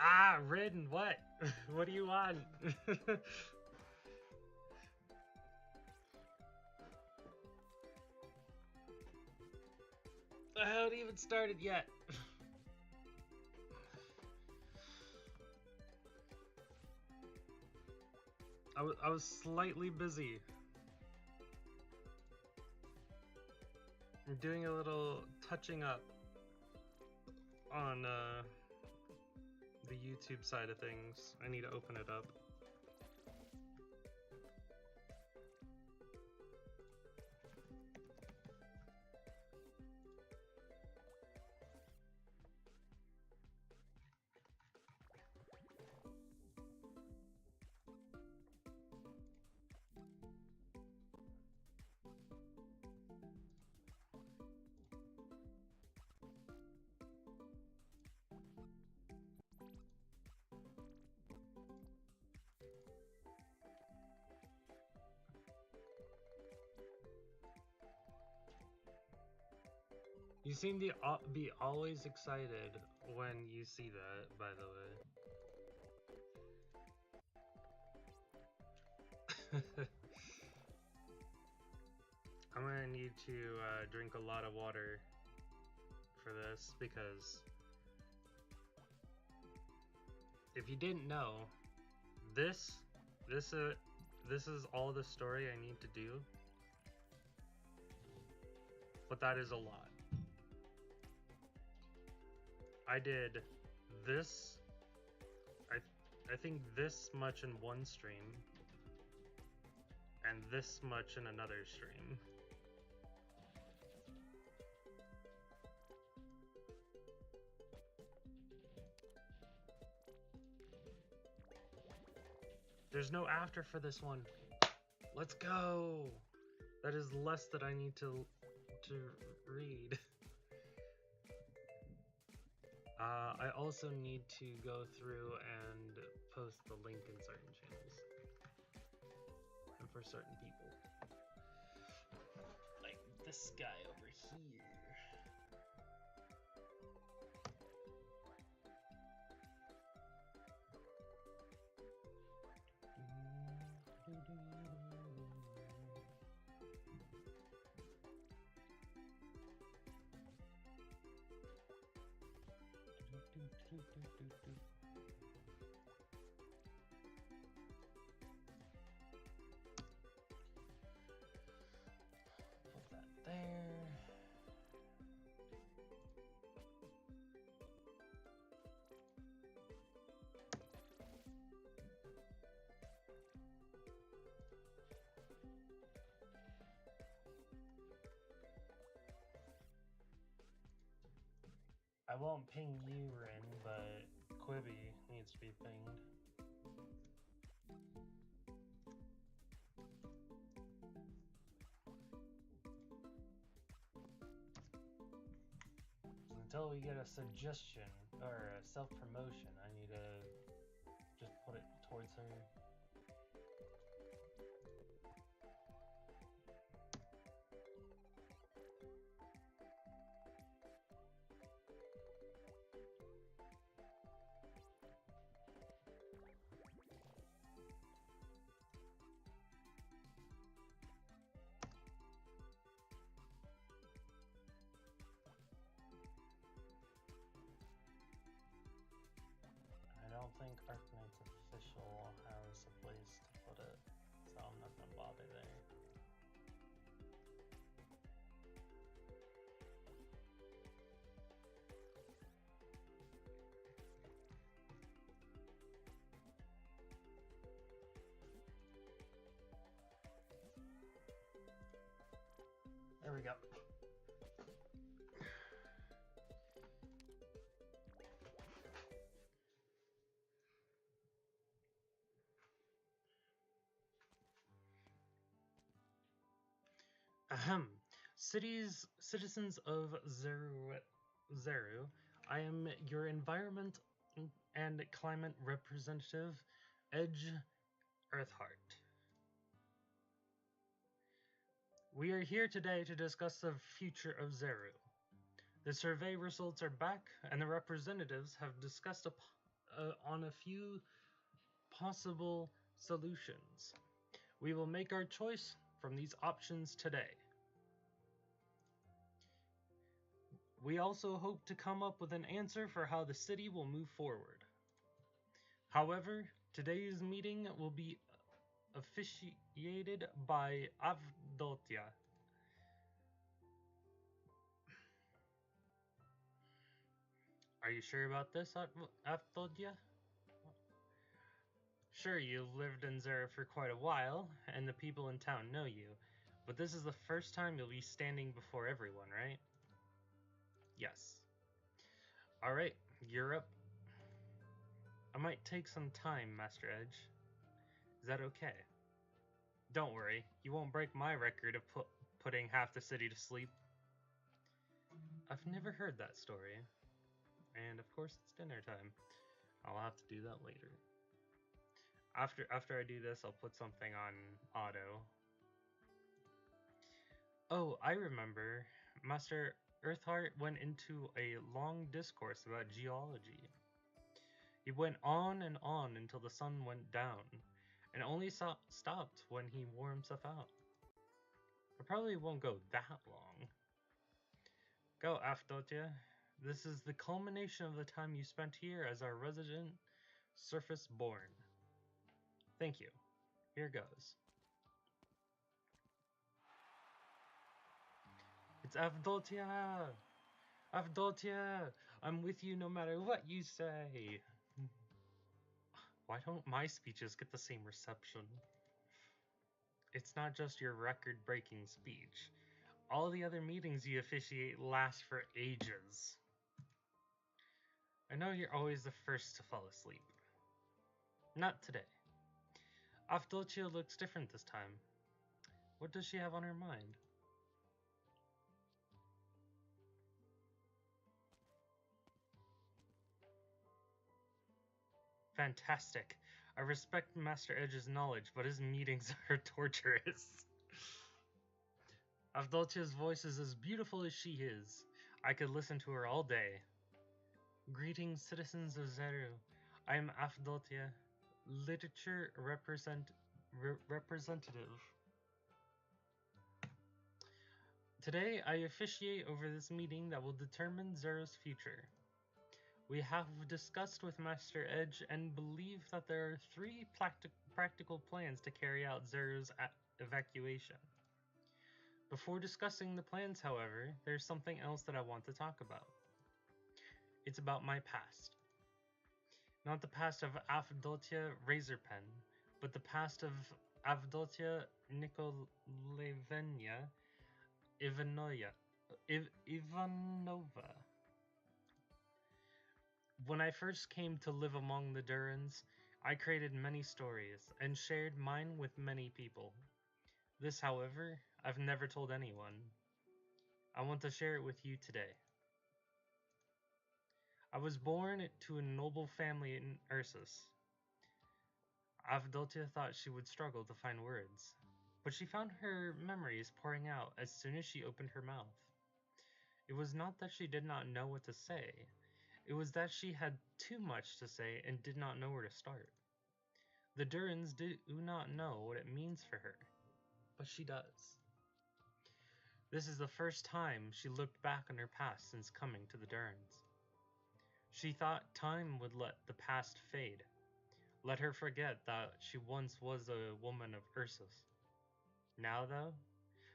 Ah, Rin, what? What do you want? I haven't even started yet. I was slightly busy. I'm doing a little touching up on the YouTube side of things. I need to open it up. You seem to be always excited when you see that, by the way. I'm gonna need to drink a lot of water for this, because if you didn't know, this is all the story I need to do, but that is a lot. I did this, I think this much in one stream, and this much in another stream. There's no after for this one. Let's go! That is less that I need to read. I also need to go through and post the link in certain channels. And for certain people. Like this guy over here. Put that there. I won't ping you, Rin, but Quibi needs to be pinged. Until we get a suggestion or a self-promotion, I need to just put it towards her. I don't think Arknight's official has a place to put it, so I'm not gonna bother there. There we go. Ahem. Citizens of Zeru, I am your environment and climate representative, Edge Earthheart. We are here today to discuss the future of Zeru. The survey results are back, and the representatives have discussed on a few possible solutions. We will make our choice from these options today. We also hope to come up with an answer for how the city will move forward. However, today's meeting will be officiated by Avdotya. Are you sure about this, Avdotya? Sure, you've lived in Zera for quite a while, and the people in town know you, but this is the first time you'll be standing before everyone, right? Yes. Alright, you're up. I might take some time, Master Edge. Is that okay? Don't worry, you won't break my record of putting half the city to sleep. I've never heard that story. And of course it's dinner time. I'll have to do that later. After I do this, I'll put something on auto. Oh, I remember. Master Earthheart went into a long discourse about geology. He went on and on until the sun went down, and only stopped when he wore himself out. It probably won't go that long. Go, Avdotya. This is the culmination of the time you spent here as our resident surface born. Thank you. Here goes. It's Avdotya! Avdotya! I'm with you no matter what you say! Why don't my speeches get the same reception? It's not just your record-breaking speech. All the other meetings you officiate last for ages. I know you're always the first to fall asleep. Not today. Avdotya looks different this time. What does she have on her mind? Fantastic. I respect Master Edge's knowledge, but his meetings are torturous. Avdotya's voice is as beautiful as she is. I could listen to her all day. Greetings, citizens of Zeru. I am Avdotya, literature representative. Today, I officiate over this meeting that will determine Zeru's future. We have discussed with Master Edge and believe that there are three practical plans to carry out Zeru's evacuation. Before discussing the plans, however, there's something else that I want to talk about. It's about my past. Not the past of Avdotya Razorpen, but the past of Avdotya Nikolaevna Ivanova. When I first came to live among the Durans, I created many stories and shared mine with many people. This, however, I've never told anyone. I want to share it with you today. I was born to a noble family in Ursus. Avdotya thought she would struggle to find words, but she found her memories pouring out as soon as she opened her mouth. It was not that she did not know what to say, it was that she had too much to say and did not know where to start. The Durans do not know what it means for her, but she does. This is the first time she looked back on her past since coming to the Durans. She thought time would let the past fade, let her forget that she once was a woman of Ursus. Now, though,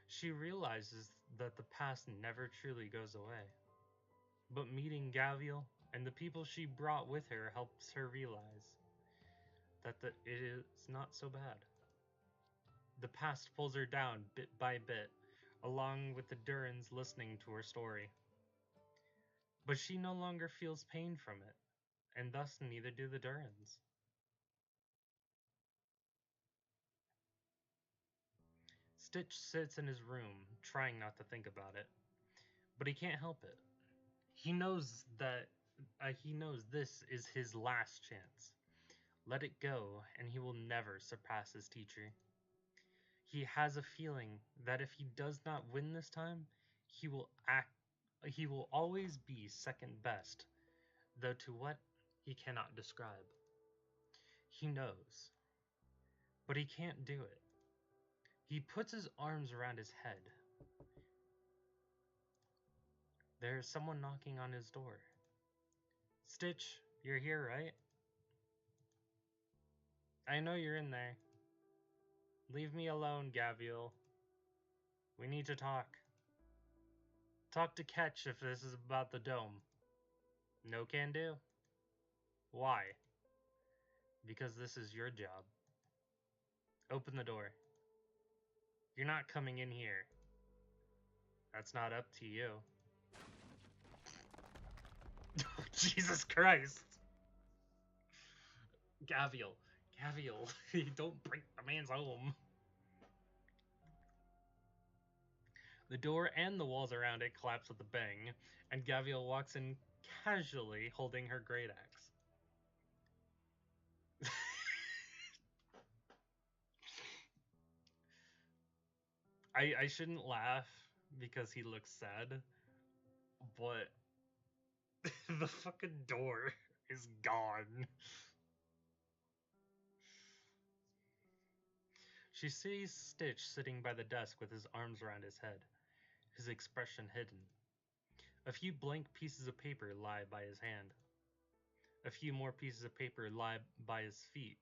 she realizes that the past never truly goes away. But meeting Gavial and the people she brought with her helps her realize that it is not so bad. The past pulls her down bit by bit, along with the Durans listening to her story. But she no longer feels pain from it, and thus neither do the Durans. Stitch sits in his room, trying not to think about it, but he can't help it. He knows that he knows this is his last chance. Let it go, and he will never surpass his teacher. He has a feeling that if he does not win this time, he will always be second best, though to what he cannot describe. He knows, but he can't do it. He puts his arms around his head. There's someone knocking on his door. Stitch, you're here, right? I know you're in there. Leave me alone, Gavial. We need to talk. Talk to Ketch if this is about the dome. No can do. Why? Because this is your job. Open the door. You're not coming in here. That's not up to you. Jesus Christ! Gavial. Gavial. Don't break the man's home. The door and the walls around it collapse with a bang, and Gavial walks in casually holding her great axe. I shouldn't laugh because he looks sad, but the fucking door is gone. She sees Stitch sitting by the desk with his arms around his head, his expression hidden. A few blank pieces of paper lie by his hand. A few more pieces of paper lie by his feet,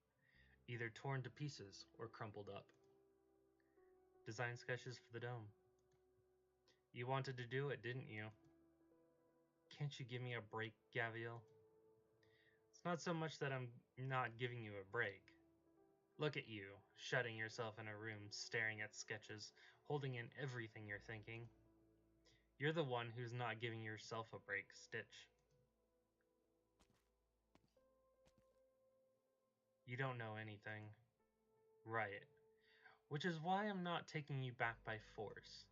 either torn to pieces or crumpled up. Design sketches for the dome. You wanted to do it, didn't you? Can't you give me a break, Gavial? It's not so much that I'm not giving you a break. Look at you, shutting yourself in a room, staring at sketches, holding in everything you're thinking. You're the one who's not giving yourself a break, Stitch. You don't know anything. Right. Which is why I'm not taking you back by force.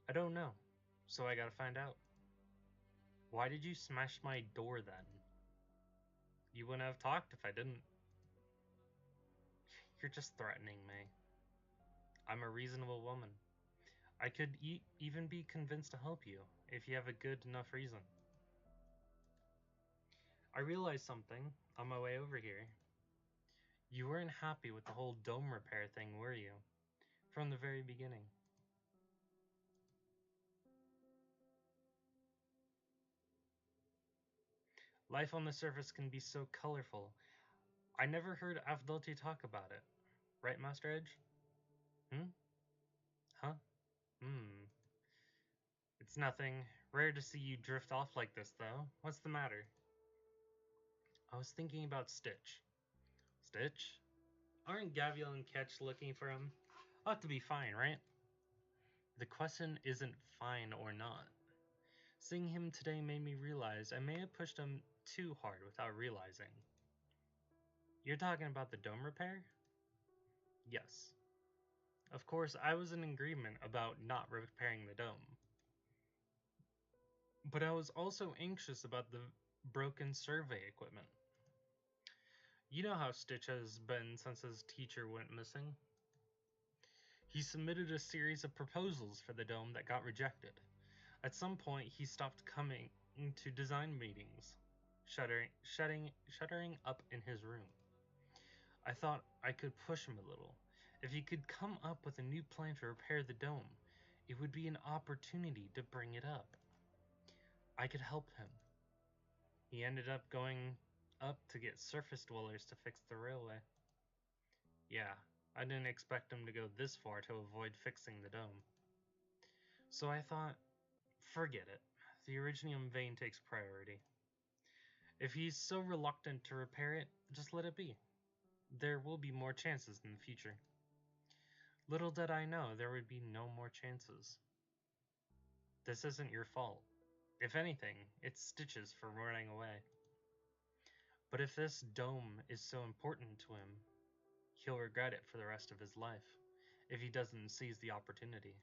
I don't know, so I gotta find out. Why did you smash my door then? You wouldn't have talked if I didn't. You're just threatening me. I'm a reasonable woman. I could even be convinced to help you if you have a good enough reason. I realized something on my way over here. You weren't happy with the whole dome repair thing, were you? From the very beginning. Life on the surface can be so colorful. I never heard Avdoti talk about it. Right, Master Edge? Hmm? Huh? Hmm. It's nothing. Rare to see you drift off like this, though. What's the matter? I was thinking about Stitch. Stitch? Aren't Gavial and Ketch looking for him? Ought to be fine, right? The question isn't fine or not. Seeing him today made me realize I may have pushed him too hard without realizing. You're talking about the dome repair? Yes. Of course, I was in agreement about not repairing the dome. But I was also anxious about the broken survey equipment. You know how Stitch has been since his teacher went missing? He submitted a series of proposals for the dome that got rejected. At some point, he stopped coming to design meetings, shuttering up in his room. I thought I could push him a little. If he could come up with a new plan to repair the dome, it would be an opportunity to bring it up. I could help him. He ended up going up to get surface dwellers to fix the railway. Yeah, I didn't expect him to go this far to avoid fixing the dome. So I thought, forget it. The Originium vein takes priority. If he's so reluctant to repair it, just let it be. There will be more chances in the future. Little did I know there would be no more chances. This isn't your fault. If anything, it's Stitch's for running away. But if this dome is so important to him, he'll regret it for the rest of his life if he doesn't seize the opportunity.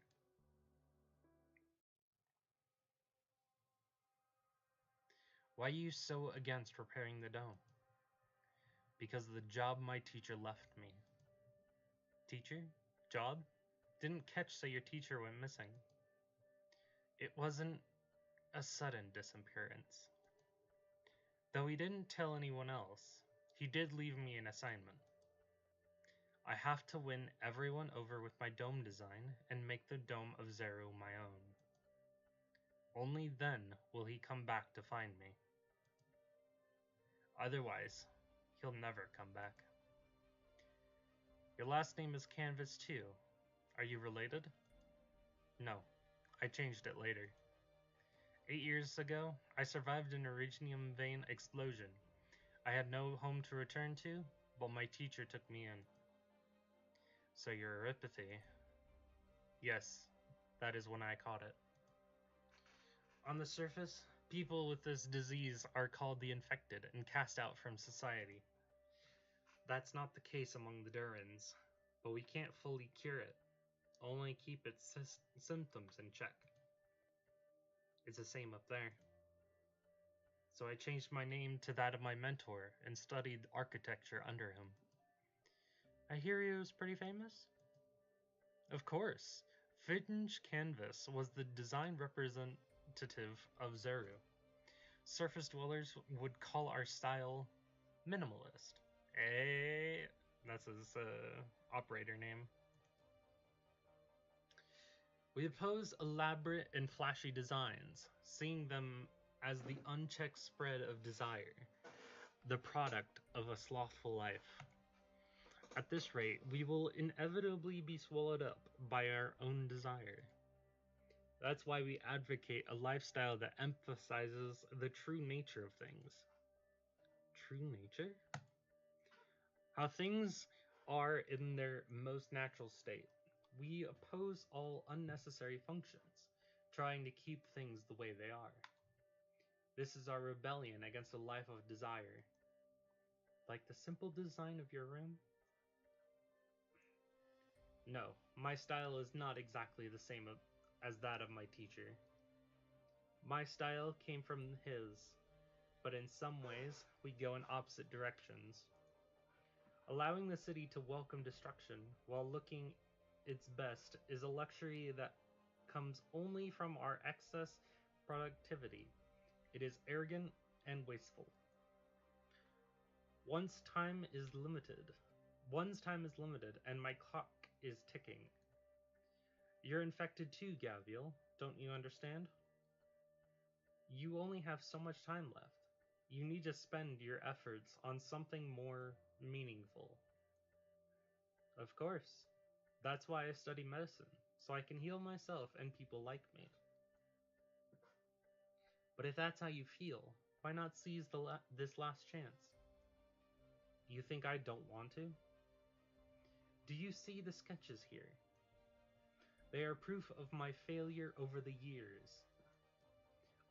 Why are you so against repairing the dome? Because of the job my teacher left me. Teacher? Job? Didn't Ketch say your teacher went missing? It wasn't a sudden disappearance. Though he didn't tell anyone else, he did leave me an assignment. I have to win everyone over with my dome design and make the Dome of Zeru my own. Only then will he come back to find me. Otherwise, he'll never come back. Your last name is Canvas too. Are you related? No, I changed it later. 8 years ago, I survived an iridium vein explosion. I had no home to return to, but my teacher took me in. So you're Erypathy. Yes, that is when I caught it. On the surface, people with this disease are called the infected and cast out from society. That's not the case among the Durans, but we can't fully cure it, only keep its symptoms in check. It's the same up there. So I changed my name to that of my mentor and studied architecture under him. I hear he was pretty famous? Of course. Finch Canvas was the design representative of Zeru. Surface dwellers would call our style minimalist. Eh, that's his operator name. We oppose elaborate and flashy designs, seeing them as the unchecked spread of desire, the product of a slothful life. At this rate, we will inevitably be swallowed up by our own desire. That's why we advocate a lifestyle that emphasizes the true nature of things. True nature? How things are in their most natural state. We oppose all unnecessary functions, trying to keep things the way they are. This is our rebellion against a life of desire. Like the simple design of your room? No, my style is not exactly the same as that of my teacher. My style came from his, but in some ways, we go in opposite directions. Allowing the city to welcome destruction while looking its best is a luxury that comes only from our excess productivity. It is arrogant and wasteful. One's time is limited. One's time is limited, and my clock is ticking. You're infected too, Gaviel. Don't you understand? You only have so much time left. You need to spend your efforts on something more meaningful. Of course. That's why I study medicine, so I can heal myself and people like me. But if that's how you feel, why not seize this last chance? You think I don't want to? Do you see the sketches here? They are proof of my failure over the years.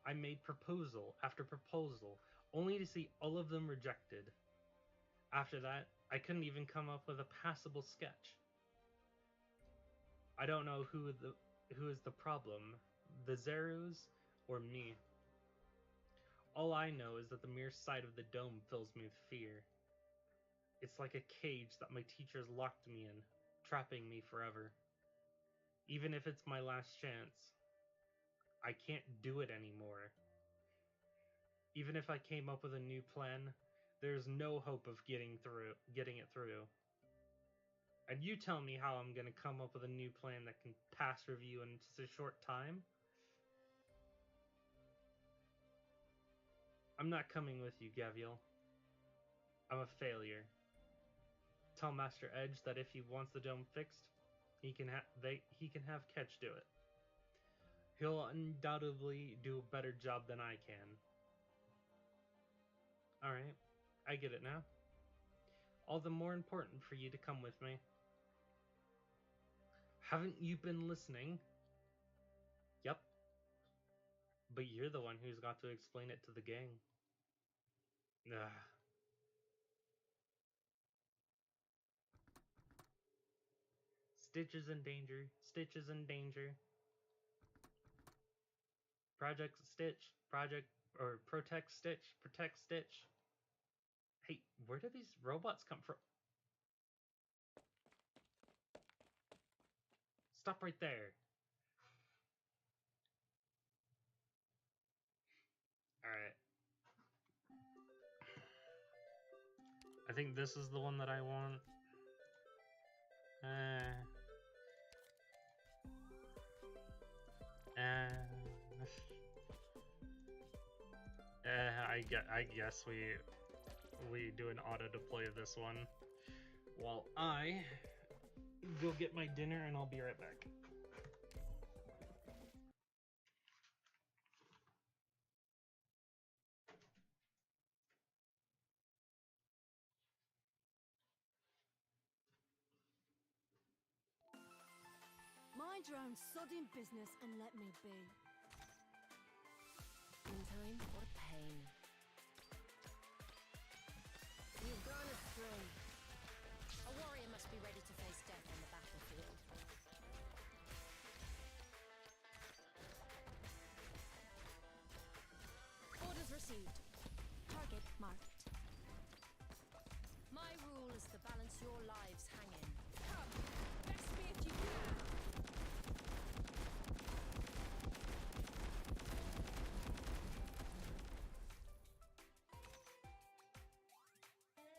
I made proposal after proposal, only to see all of them rejected. After that, I couldn't even come up with a passable sketch. I don't know who is the problem, the Zerus or me. All I know is that the mere sight of the dome fills me with fear. It's like a cage that my teachers locked me in, trapping me forever. Even if it's my last chance, I can't do it anymore. Even if I came up with a new plan, there's no hope of getting it through. And you tell me how I'm gonna come up with a new plan that can pass review in just a short time? I'm not coming with you, Gaviel. I'm a failure. Tell Master Edge that if he wants the dome fixed, he can have Ketch do it. He'll undoubtedly do a better job than I can. Alright, I get it now. All the more important for you to come with me. Haven't you been listening? Yep. But you're the one who's got to explain it to the gang. Ugh. Stitch is in danger. Stitch is in danger. Project Stitch. Protect Stitch. Protect Stitch. Hey, where do these robots come from? Stop right there. Alright. think this is the one that I want. I guess we do an auto deploy of this one while I go get my dinner, and I'll be right back. Mind your own sodding business and let me be. In time, what a pain. You've gone astray. A warrior must be ready to face death on the battlefield. Orders received. Target marked. My rule is to balance your lives hanging. Come, best me if you can.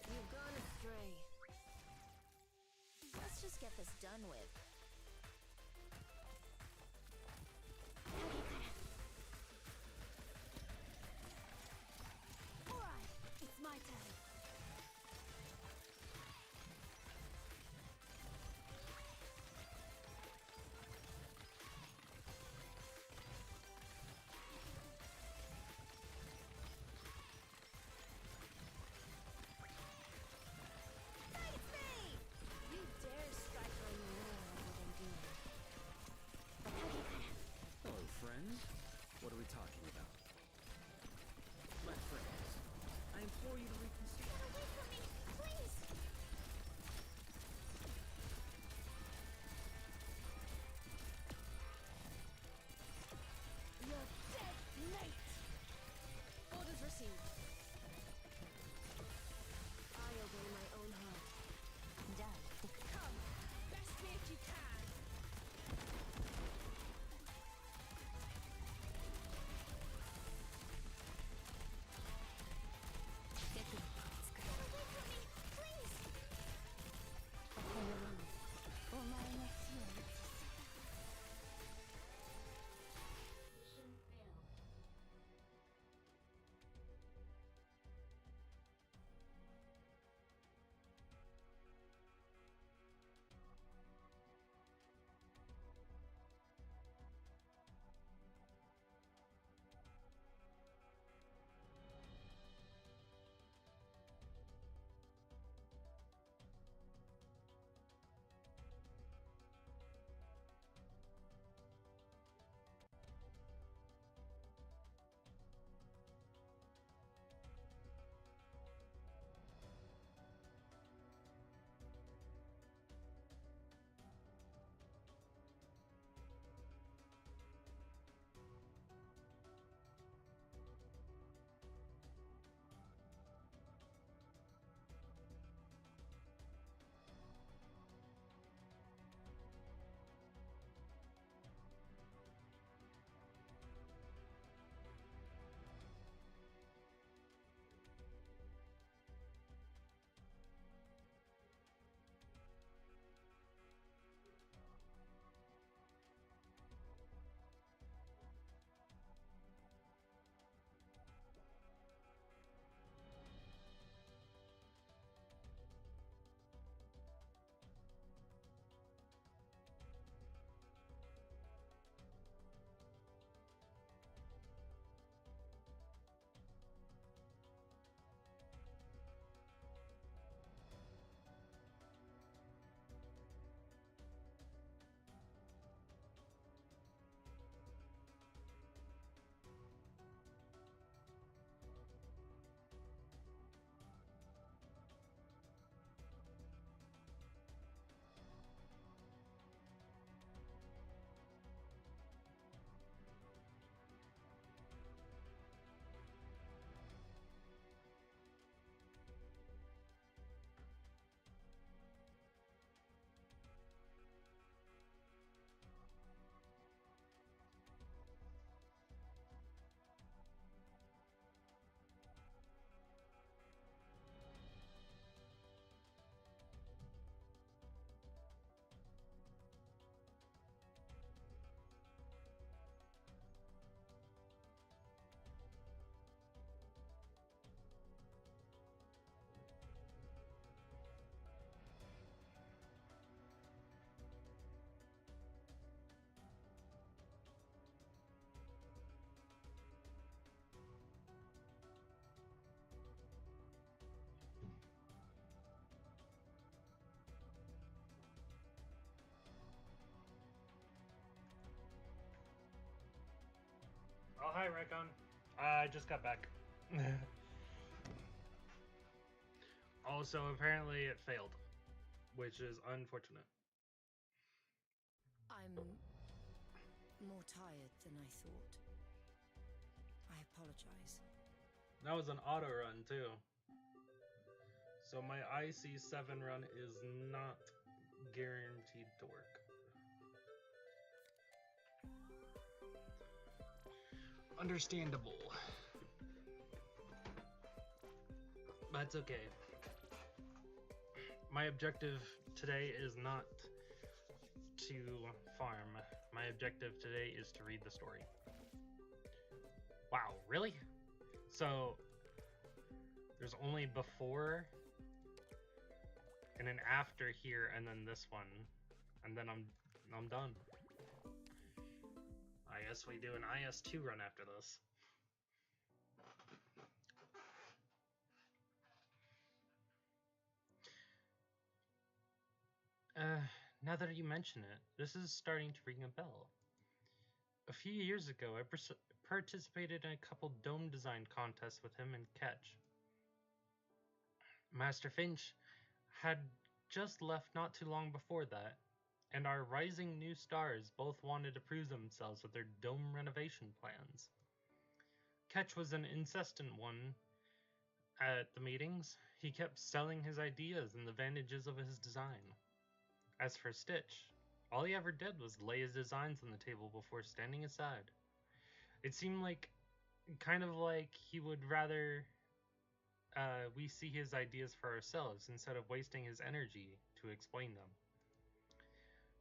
You've gone astray. Let's just get this done with. Alright, it's my turn. You dare strike when you know what I'm doing. Hello, friends. What are we talking about? My friends, I implore you to reconsider. Get away from me, please! You're dead late. Orders received. I obey my own heart. Dad. Come, best me if you can. Get in. Hi, Recon. I just got back. Also, apparently it failed, which is unfortunate. I'm more tired than I thought. I apologize. That was an auto run, too. So my IC7 run is not guaranteed to work. Understandable. But it's okay. My objective today is not to farm. My objective today is to read the story. Wow, really? So there's only before and an after here, and then this one, and then I'm done. I guess we do an IS2 run after this. Now that you mention it, this is starting to ring a bell. A few years ago, I participated in a couple dome design contests with him and Ketch. Master Finch had just left not too long before that, and our rising new stars both wanted to prove themselves with their dome renovation plans. Ketch was an insistent one at the meetings. He kept selling his ideas and the advantages of his design. As for Stitch, all he ever did was lay his designs on the table before standing aside. It seemed like, kind of like he would rather we see his ideas for ourselves instead of wasting his energy to explain them.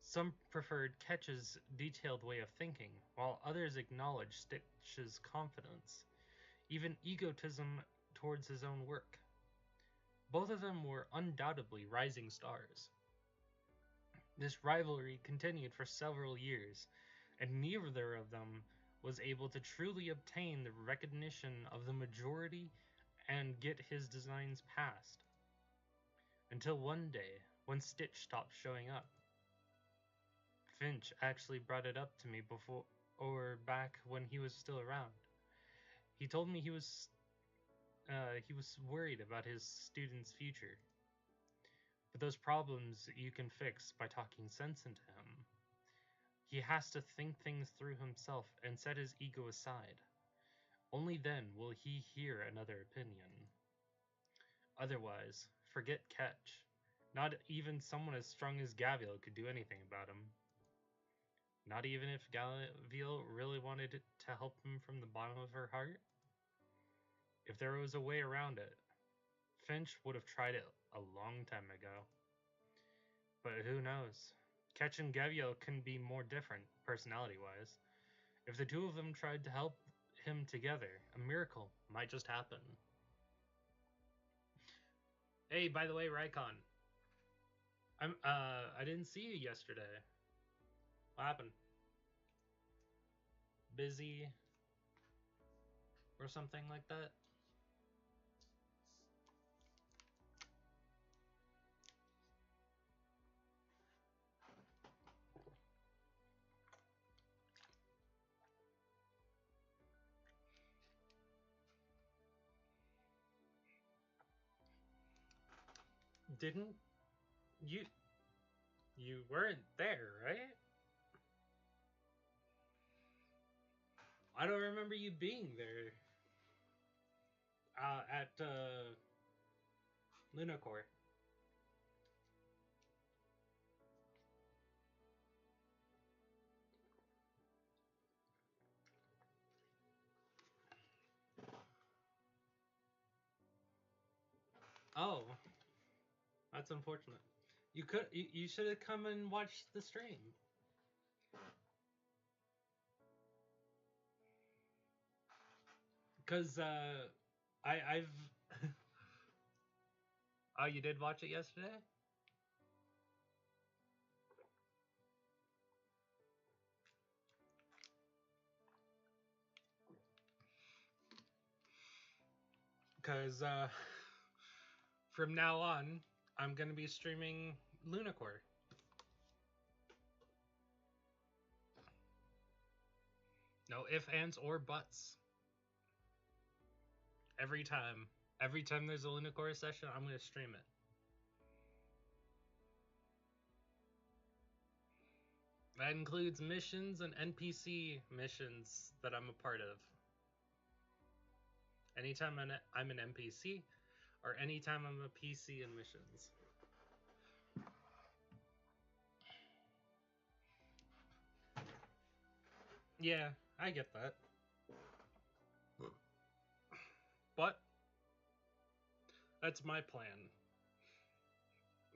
Some preferred Ketch's detailed way of thinking, while others acknowledged Stitch's confidence, even egotism towards his own work. Both of them were undoubtedly rising stars. This rivalry continued for several years, and neither of them was able to truly obtain the recognition of the majority and get his designs passed. Until one day, when Stitch stopped showing up. Finch actually brought it up to me before, or back when he was still around. He told me he was worried about his student's future. But those problems you can fix by talking sense into him. He has to think things through himself and set his ego aside. Only then will he hear another opinion. Otherwise, forget Ketch. Not even someone as strong as Gavial could do anything about him. Not even if Gavial really wanted to help him from the bottom of her heart? If there was a way around it, Finch would have tried it a long time ago. But who knows? Ketch and Gavial couldn't be more different, personality-wise. If the two of them tried to help him together, a miracle might just happen. Hey, by the way, Raikon. I didn't see you yesterday. What happened? Busy? Or something like that? Didn't you weren't there, right? I don't remember you being there. At Lunacore. Oh, that's unfortunate. You should have come and watched the stream. Cause I've oh, you did watch it yesterday? Cause from now on, I'm gonna be streaming Lunacore. No ifs, ands, or buts. Every time. Every time there's a Lunacore session, I'm going to stream it. That includes missions and NPC missions that I'm a part of. Anytime I'm an NPC, or anytime I'm a PC in missions. Yeah, I get that. But that's my plan.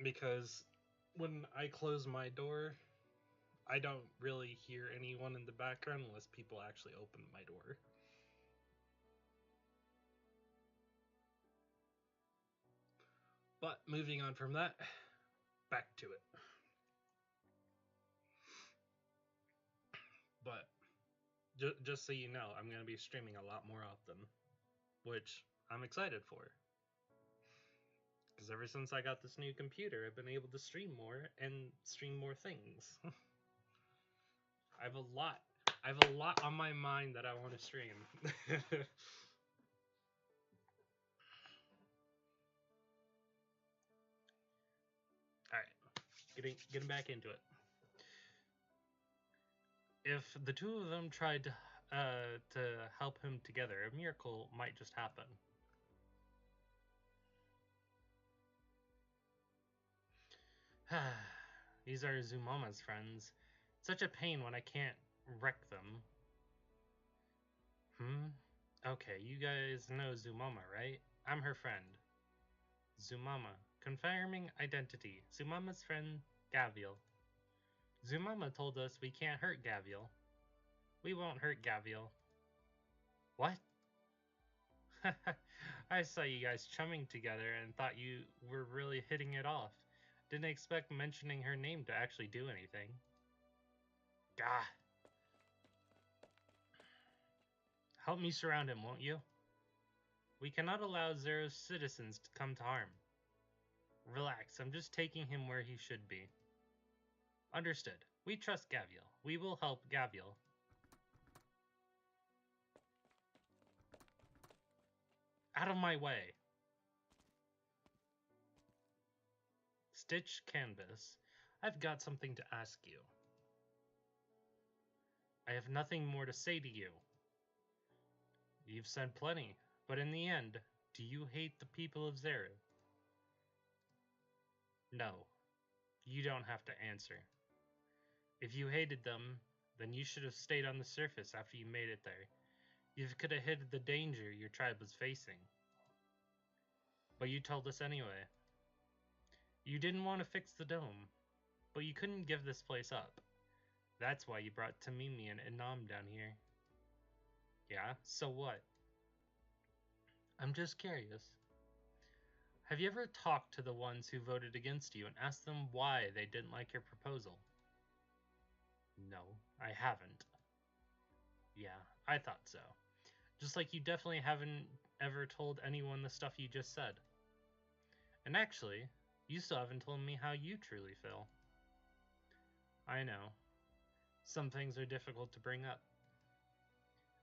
Because when I close my door, I don't really hear anyone in the background unless people actually open my door. But moving on from that, back to it. But just so you know, I'm going to be streaming a lot more often, which I'm excited for. Because ever since I got this new computer, I've been able to stream more and stream more things. I have a lot on my mind that I want to stream. Alright, getting back into it. If the two of them tried to help him together, a miracle might just happen. These are Zumama's friends. Such a pain when I can't wreck them. Okay, you guys know Zumama, right? I'm her friend. Zumama. Confirming identity. Zumama's friend, Gavial. Zumama told us we can't hurt Gavial. We won't hurt Gavial. What? I saw you guys chumming together and thought you were really hitting it off. Didn't expect mentioning her name to actually do anything. Gah. Help me surround him, won't you? We cannot allow Zero's citizens to come to harm. Relax, I'm just taking him where he should be. Understood. We trust Gavial. We will help Gavial. Out of my way. Stitch Canvas. I've got something to ask you. I have nothing more to say to you. You've said plenty, but in the end, do you hate the people of Zeru? No. You don't have to answer. If you hated them, then you should have stayed on the surface after you made it there. You could have hid the danger your tribe was facing. But you told us anyway. You didn't want to fix the dome, but you couldn't give this place up. That's why you brought Tamimi and Inam down here. Yeah, so what? I'm just curious. Have you ever talked to the ones who voted against you and asked them why they didn't like your proposal? No, I haven't. Yeah, I thought so. Just like you definitely haven't ever told anyone the stuff you just said. And actually, you still haven't told me how you truly feel. I know. Some things are difficult to bring up.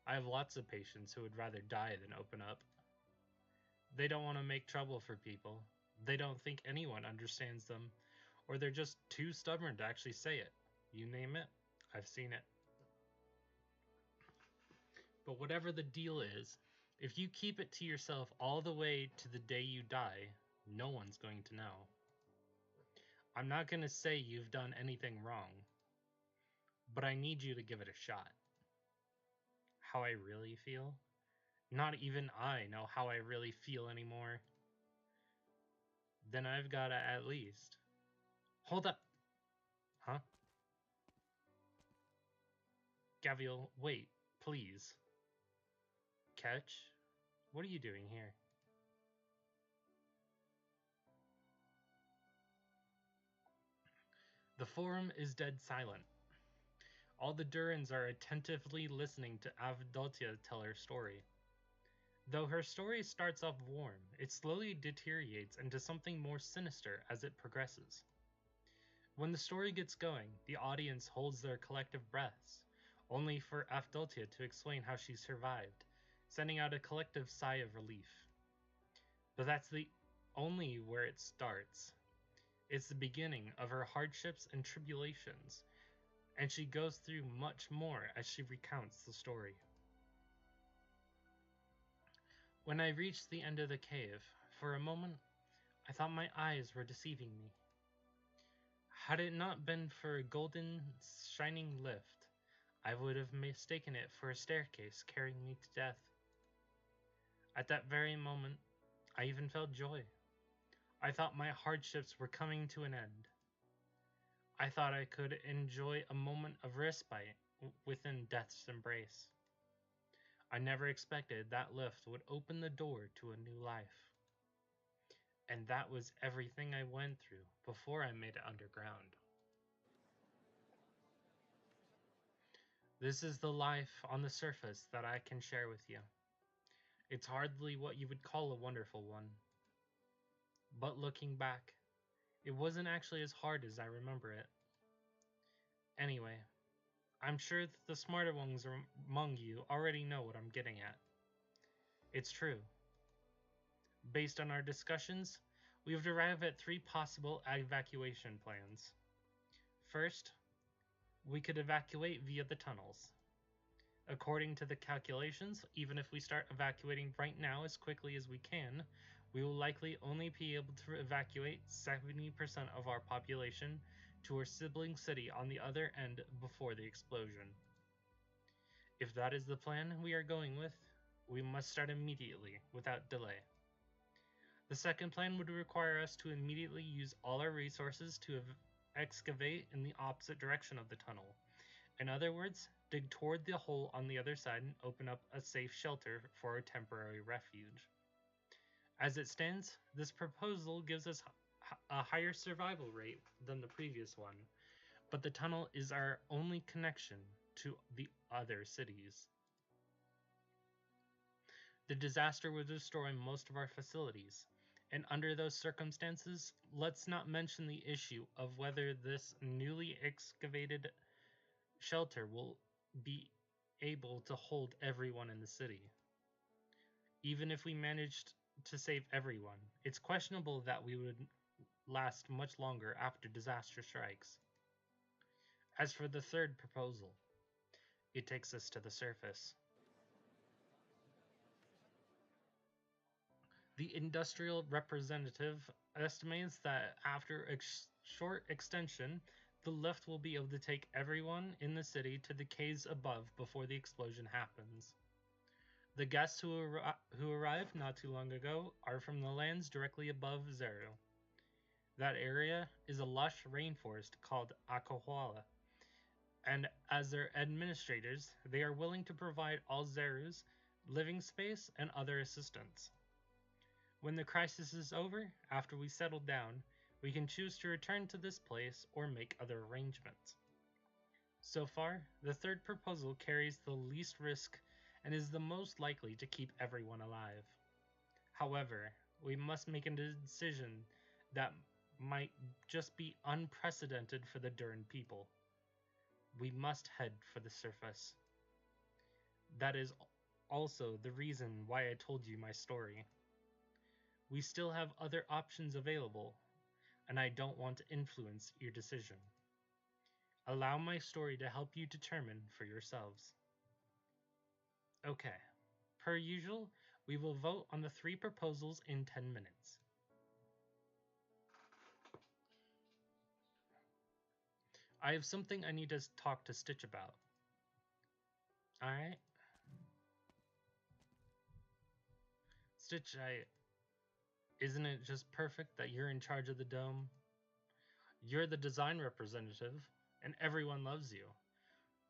I have lots of patients who would rather die than open up. They don't want to make trouble for people. They don't think anyone understands them, or they're just too stubborn to actually say it. You name it, I've seen it. But whatever the deal is, if you keep it to yourself all the way to the day you die, no one's going to know. I'm not going to say you've done anything wrong, but I need you to give it a shot. How I really feel? Not even I know how I really feel anymore. Then I've gotta at least... Hold up! Huh? Gavial, wait, please. Ketch? What are you doing here? The forum is dead silent. All the Durans are attentively listening to Avdotya tell her story. Though her story starts off warm, it slowly deteriorates into something more sinister as it progresses. When the story gets going, the audience holds their collective breaths. only for Afdoltia to explain how she survived, sending out a collective sigh of relief. But that's the only where it starts. It's the beginning of her hardships and tribulations, and she goes through much more as she recounts the story. When I reached the end of the cave, for a moment, I thought my eyes were deceiving me. Had it not been for a golden, shining lift, I would have mistaken it for a staircase carrying me to death. At that very moment, I even felt joy. I thought my hardships were coming to an end. I thought I could enjoy a moment of respite within death's embrace. I never expected that lift would open the door to a new life. And that was everything I went through before I made it underground. This is the life on the surface that I can share with you. It's hardly what you would call a wonderful one. But looking back, it wasn't actually as hard as I remember it. Anyway, I'm sure that the smarter ones among you already know what I'm getting at. It's true. Based on our discussions, we have arrived at 3 possible evacuation plans. First, we could evacuate via the tunnels. According to the calculations, even if we start evacuating right now as quickly as we can, we will likely only be able to evacuate 70% of our population to our sibling city on the other end before the explosion. If that is the plan we are going with, we must start immediately, without delay. The second plan would require us to immediately use all our resources to excavate in the opposite direction of the tunnel. In other words, dig toward the hole on the other side and open up a safe shelter for our temporary refuge. As it stands, this proposal gives us a higher survival rate than the previous one, but the tunnel is our only connection to the other cities. The disaster would destroy most of our facilities, and under those circumstances, let's not mention the issue of whether this newly excavated shelter will be able to hold everyone in the city. Even if we managed to save everyone, it's questionable that we would last much longer after disaster strikes. As for the third proposal, it takes us to the surface. The industrial representative estimates that after a short extension, the lift will be able to take everyone in the city to the caves above before the explosion happens. The guests who arrived not too long ago are from the lands directly above Zeru. That area is a lush rainforest called Akohwala, and as their administrators, they are willing to provide all Zerus living space and other assistance. When the crisis is over, after we settle down, we can choose to return to this place or make other arrangements. So far, the third proposal carries the least risk and is the most likely to keep everyone alive. However, we must make a decision that might just be unprecedented for the Durin people. We must head for the surface. That is also the reason why I told you my story. We still have other options available, and I don't want to influence your decision. Allow my story to help you determine for yourselves. Okay, per usual, we will vote on the 3 proposals in 10 minutes. I have something I need to talk to Stitch about. Alright? Stitch, isn't it just perfect that you're in charge of the dome? You're the design representative, and everyone loves you.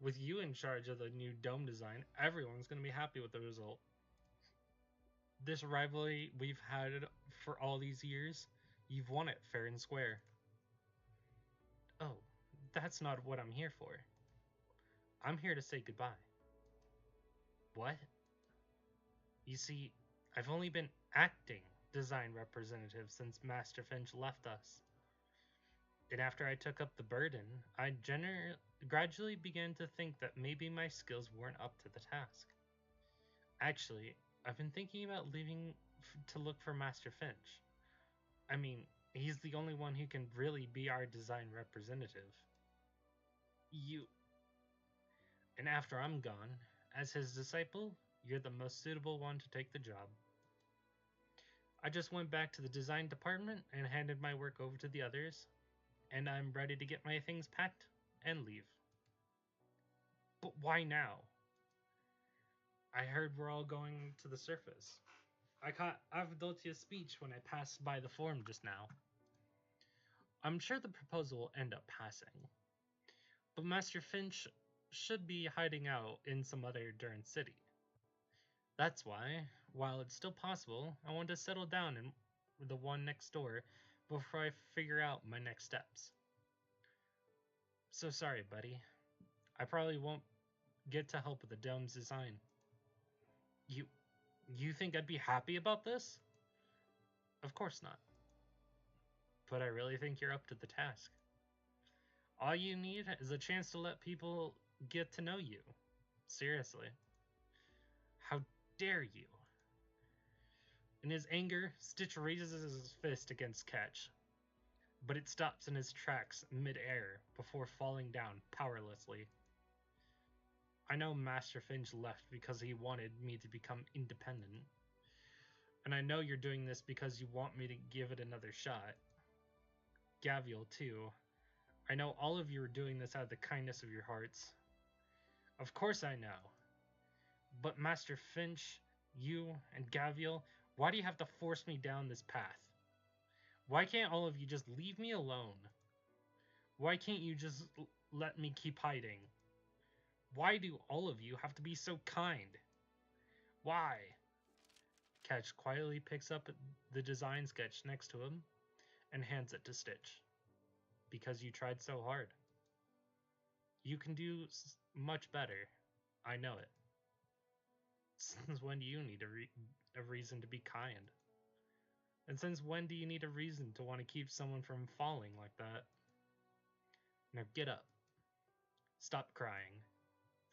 With you in charge of the new dome design, everyone's going to be happy with the result. This rivalry we've had for all these years, you've won it fair and square. Oh, that's not what I'm here for. I'm here to say goodbye. What? You see, I've only been acting design representative since Master Finch left us. And after I took up the burden, I gradually began to think that maybe my skills weren't up to the task. Actually, I've been thinking about leaving to look for Master Finch. I mean, he's the only one who can really be our design representative. You. And after I'm gone, as his disciple, you're the most suitable one to take the job. I just went back to the design department and handed my work over to the others, and I'm ready to get my things packed and leave. But why now? I heard we're all going to the surface. I caught Avdotya's speech when I passed by the forum just now. I'm sure the proposal will end up passing, but Master Finch should be hiding out in some other Durn city. That's why, while it's still possible, I want to settle down in the one next door before I figure out my next steps. So sorry, buddy. I probably won't get to help with the dome's design. You you think I'd be happy about this? Of course not. But I really think you're up to the task. All you need is a chance to let people get to know you. Seriously. How dare you? In his anger, Stitch raises his fist against Ketch, but it stops in his tracks mid-air before falling down powerlessly. I know Master Finch left because he wanted me to become independent, and I know you're doing this because you want me to give it another shot. Gavial, too. I know all of you are doing this out of the kindness of your hearts. Of course I know. But Master Finch, you, and Gavial, why do you have to force me down this path? Why can't all of you just leave me alone? Why can't you just let me keep hiding? Why do all of you have to be so kind? Why? Ketch quietly picks up the design sketch next to him and hands it to Stitch. Because you tried so hard. You can do much better. I know it. Since when do you need a reason to be kind? And since when do you need a reason to want to keep someone from falling like that? Now get up. Stop crying.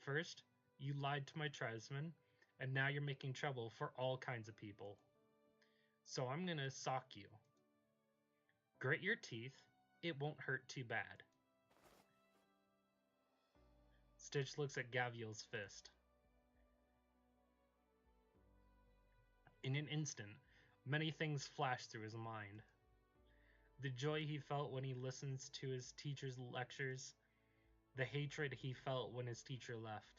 First, you lied to my tribesmen, and now you're making trouble for all kinds of people. So I'm gonna sock you. Grit your teeth, it won't hurt too bad. Stitch looks at Gavial's fist. In an instant, many things flash through his mind. The joy he felt when he listens to his teacher's lectures, the hatred he felt when his teacher left,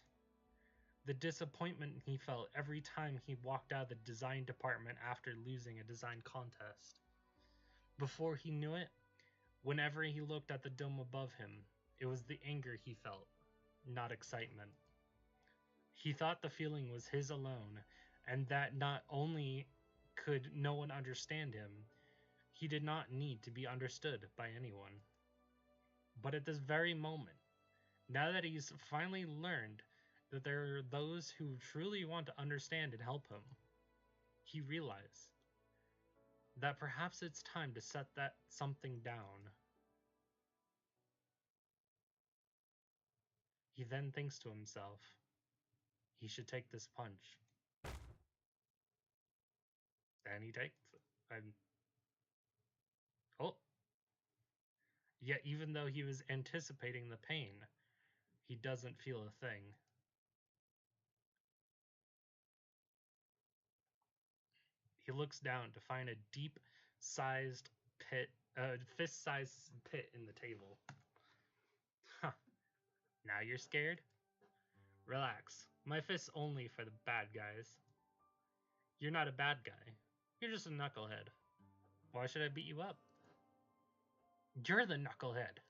the disappointment he felt every time he walked out of the design department after losing a design contest. Before he knew it, whenever he looked at the dome above him, it was the anger he felt, not excitement. He thought the feeling was his alone, and that not only could no one understand him, he did not need to be understood by anyone. But at this very moment, now that he's finally learned that there are those who truly want to understand and help him, he realized that perhaps it's time to set that something down. He then thinks to himself, he should take this punch. And he takes it. And oh, yet even though he was anticipating the pain, he doesn't feel a thing. He looks down to find a deep-sized pit, fist-sized pit in the table. Huh. Now you're scared? Relax. My fist's only for the bad guys. You're not a bad guy. You're just a knucklehead. Why should I beat you up? You're the knucklehead.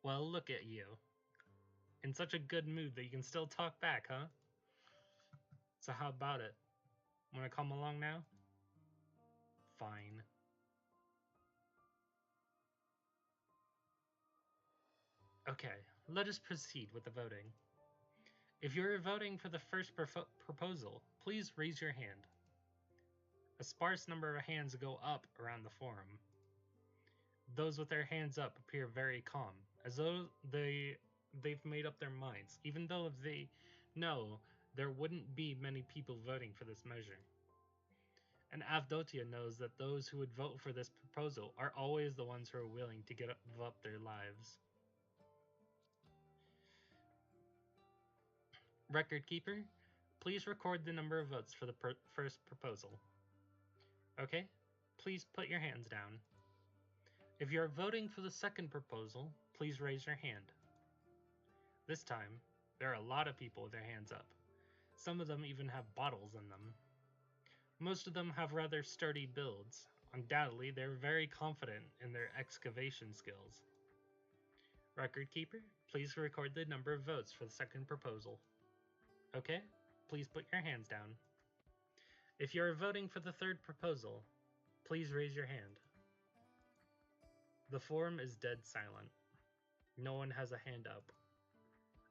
Well, look at you. In such a good mood that you can still talk back, huh? So how about it? Wanna come along now? Fine. Okay, let us proceed with the voting. If you're voting for the first proposal, please raise your hand. A sparse number of hands go up around the forum. Those with their hands up appear very calm, as though they've made up their minds, even though they know there wouldn't be many people voting for this measure. And Avdotia knows that those who would vote for this proposal are always the ones who are willing to give up their lives. Record keeper, please record the number of votes for the first proposal. Okay, please put your hands down. If you are voting for the second proposal, please raise your hand. This time, there are a lot of people with their hands up. Some of them even have bottles in them. Most of them have rather sturdy builds. Undoubtedly, they're very confident in their excavation skills. Record keeper, please record the number of votes for the second proposal. Okay, please put your hands down. If you are voting for the third proposal, please raise your hand. The forum is dead silent. No one has a hand up.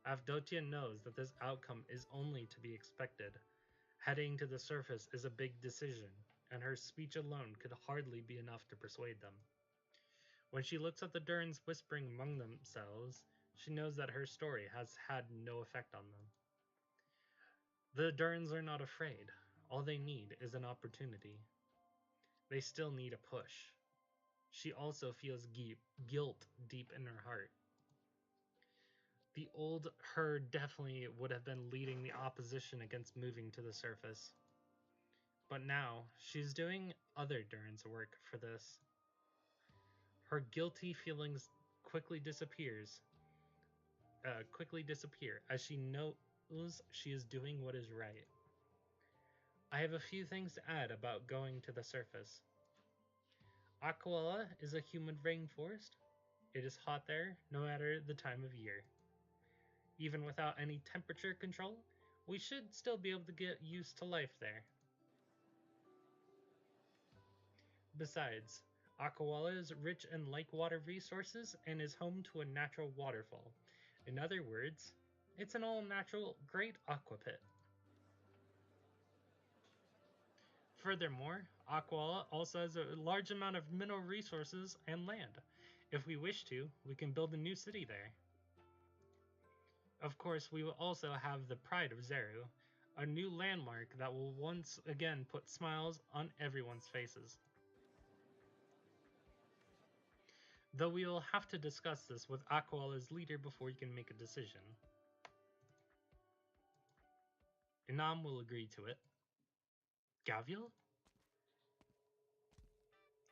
Avdotia knows that this outcome is only to be expected. Heading to the surface is a big decision, and her speech alone could hardly be enough to persuade them. When she looks at the Durans whispering among themselves, she knows that her story has had no effect on them. The Durans are not afraid. All they need is an opportunity. They still need a push. She also feels guilt deep in her heart. The old her definitely would have been leading the opposition against moving to the surface. But now, she's doing other Durans' work for this. Her guilty feelings quickly disappear as she knows she is doing what is right. I have a few things to add about going to the surface. Aquala is a humid rainforest. It is hot there, no matter the time of year. Even without any temperature control, we should still be able to get used to life there. Besides, Aquala is rich in lake water resources and is home to a natural waterfall. In other words, it's an all-natural great aqua pit. Furthermore, Aquala also has a large amount of mineral resources and land. If we wish to, we can build a new city there. Of course, we will also have the Pride of Zeru, a new landmark that will once again put smiles on everyone's faces. Though we will have to discuss this with Aquala's leader before you can make a decision. Inam will agree to it. Gavial?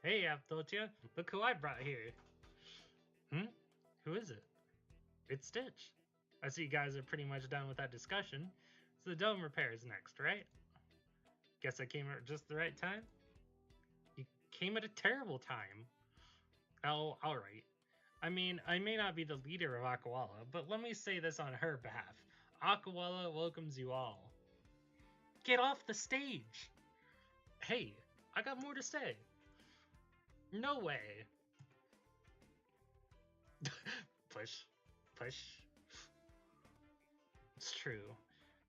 Hey, Avdotia, look who I brought here. Who is it? It's Stitch. I see you guys are pretty much done with that discussion, so the dome repair is next, right? Guess I came at just the right time? You came at a terrible time. Oh, alright. I mean, I may not be the leader of Aquala, but let me say this on her behalf. Aquala welcomes you all. Get off the stage! Hey, I got more to say. No way. Push. It's true.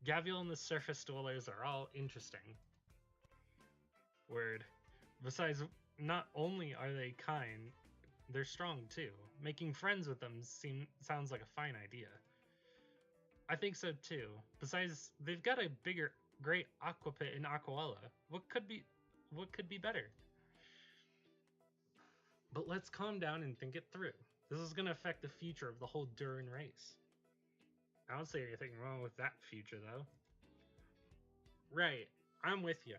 Gavial and the surface dwellers are all interesting. Word. Besides, not only are they kind, they're strong too. Making friends with them sounds like a fine idea. I think so too. Besides, they've got a great aqua pit in Aquala. What could be better? But let's calm down and think it through. This is going to affect the future of the whole Duran race. I don't see anything wrong with that future, though. Right, I'm with you.